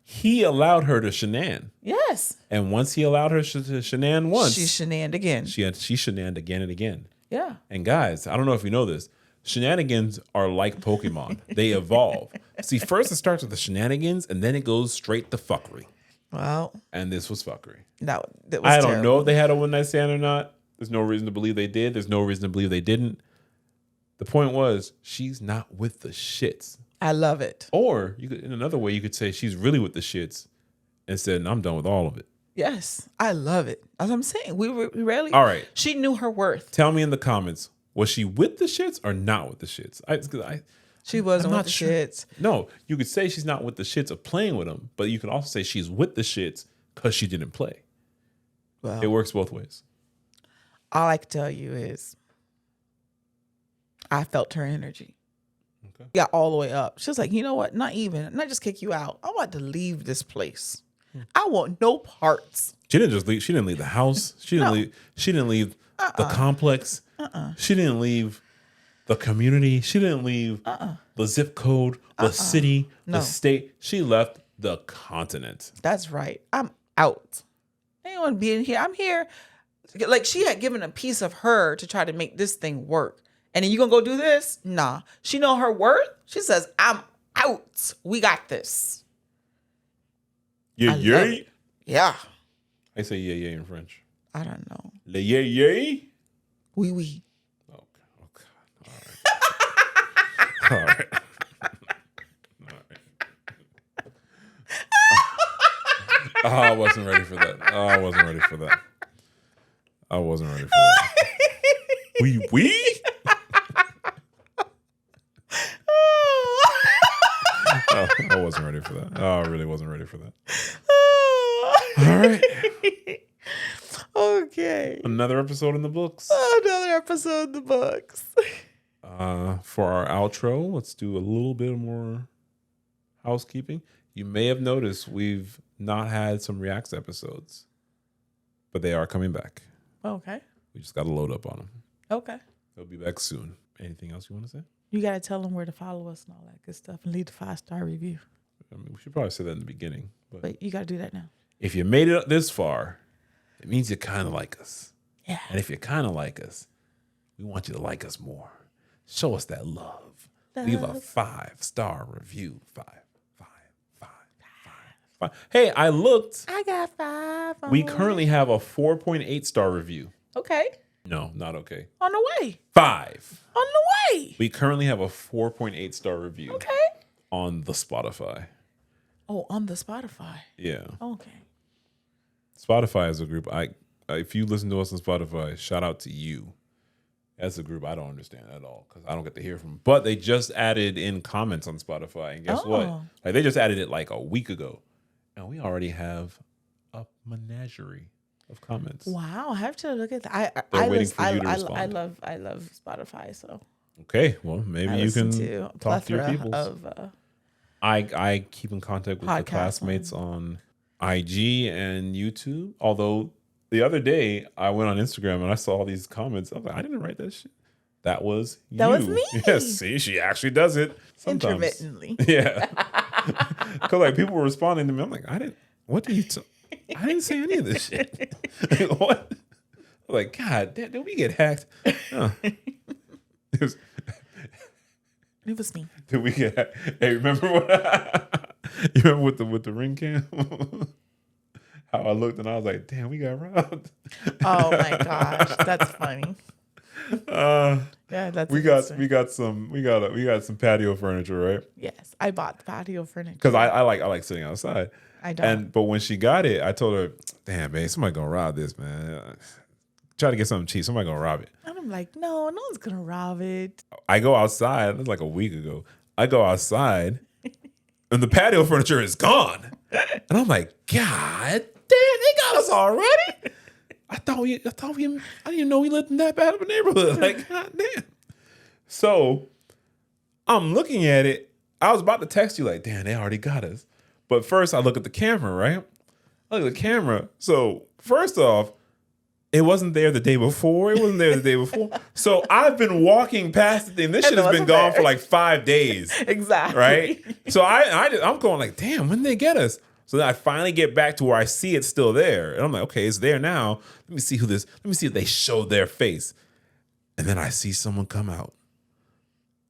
he allowed her to shenan. Yes. And once he allowed her to shenan once, she shenaned again. She shenaned again and again. Yeah. And guys, I don't know if you know this, shenanigans are like Pokemon. They evolve. See, first it starts with the shenanigans, and then it goes straight to fuckery. Well. And this was fuckery. No, that was I don't terrible. know if they had a one night stand or not. There's no reason to believe they did. There's no reason to believe they didn't. The point was, she's not with the shits. I love it. Or in another way, you could say she's really with the shits and said, I'm done with all of it. Yes, I love it. As I'm saying, we rarely. All right. She knew her worth. Tell me in the comments, Was she with the shits or not with the shits? She wasn't with the shits. No, you could say she's not with the shits of playing with them, but you could also say she's with the shits because she didn't play. Well, it works both ways. All I can tell you is I felt her energy. Okay. Got all the way up. She was like, you know what? Not just kick you out. I want to leave this place. I want no parts. She didn't just leave. She didn't leave the house. She didn't leave. She didn't leave the complex. She didn't leave the community. She didn't leave the zip code, the city, the state. She left the continent. That's right. I'm out. I ain't want to be in here. I'm here. Like, she had given a piece of her to try to make this thing work. And then you gonna go do this? Nah. She know her worth. She says, I'm out. We got this. Yeah, yeah. Yeah. I say yeah, yeah in French. I don't know. Le yeah, yeah? Oui, oui. Oh, God. All right. All right. Oh, I wasn't ready for that. I wasn't ready for that. Oui, oui? Oh, I wasn't ready for that. Oh, I really wasn't ready for that. All right. Okay. Another episode in the books. Another episode in the books. For our outro, let's do a little bit more housekeeping. You may have noticed we've not had some Reacts episodes, but they are coming back. Okay. We just got to load up on them. Okay. They'll be back soon. Anything else you want to say? You got to tell them where to follow us and all that good stuff and leave the 5-star review. I mean, we should probably say that in the beginning. But you got to do that now. If you made it this far, it means you kind of like us. Yeah. And if you kind of like us, we want you to like us more. Show us that love. Leave a 5-star review. 5. Hey, I looked. I got 5. We currently have a 4.8 star review. Okay. No, not okay. On the way. 5. On the way. We currently have a 4.8 star review. Okay. On the Spotify. Oh, on the Spotify. Yeah. Okay. Spotify is a group. If you listen to us on Spotify, shout out to you. That's a group I don't understand at all because I don't get to hear from them. But they just added in comments on Spotify, and guess what? Like, they just added it like a week ago, and we already have a menagerie of comments. Wow, I have to look at that. They're waiting for you to respond. I love Spotify. So okay, well maybe you can talk to your people. I keep in contact with the classmates on IG and YouTube. Although the other day I went on Instagram and I saw all these comments. I was like, I didn't write that shit. That was you. That was me. Yes, see, she actually does it sometimes. Intermittently. Yeah. Because like people were responding to me. I'm like, I didn't say any of this shit. What? I'm like, God, did we get hacked? Huh. It was me. Did we get hacked? Hey, remember what? You remember with the ring cam? How I looked and I was like, damn, we got robbed. Oh my gosh, that's funny. Yeah, that's we got some patio furniture, right? Yes, I bought the patio furniture because I like sitting outside. I don't. But when she got it, I told her, "Damn, babe, somebody gonna rob this, man. Try to get something cheap. Somebody gonna rob it." And I'm like, no one's gonna rob it. I go outside. It was like a week ago. I go outside, and the patio furniture is gone. And I'm like, God damn, they got us already. I didn't even know we lived in that bad of a neighborhood. Like, God damn. So I'm looking at it. I was about to text you like, damn, they already got us. But first I look at the camera, right? I look at the camera. So first off, it wasn't there the day before. It wasn't there the day before. So I've been walking past the thing. This shit has been gone for like 5 days. Exactly. Right? So I'm going like, damn, when did they get us? So then I finally get back to where I see it's still there. And I'm like, okay, it's there now. Let me see if they show their face. And then I see someone come out.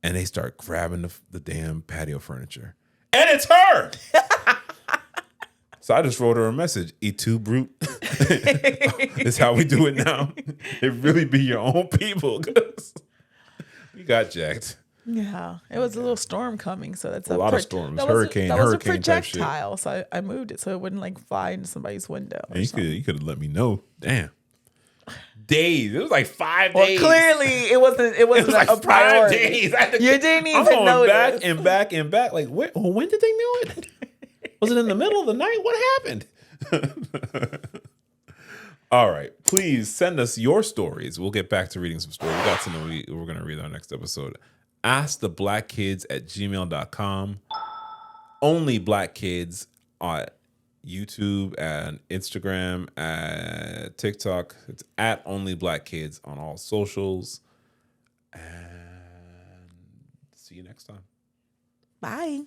And they start grabbing the damn patio furniture. And it's her! So I just wrote her a message. E2 brute. It's how we do it now. It really be your own people. We got jacked. Yeah, it was a little storm coming, so that's a lot of storms. Hurricane was a type projectile, shit. so I moved it so it wouldn't like fly into somebody's window. You could have let me know. Damn. days. It was like 5 Well, days. clearly it wasn't like a priority. 5 days. You didn't even I'm going notice. back and back and back. Like, when did they know it? Was it in the middle of the night? What happened? All right. Please send us your stories. We'll get back to reading some stories. We got to know we're going to read our next episode. asktheblackkids@gmail.com. Only Black Kids on YouTube and Instagram and TikTok. It's at Only Black Kids on all socials. And see you next time. Bye.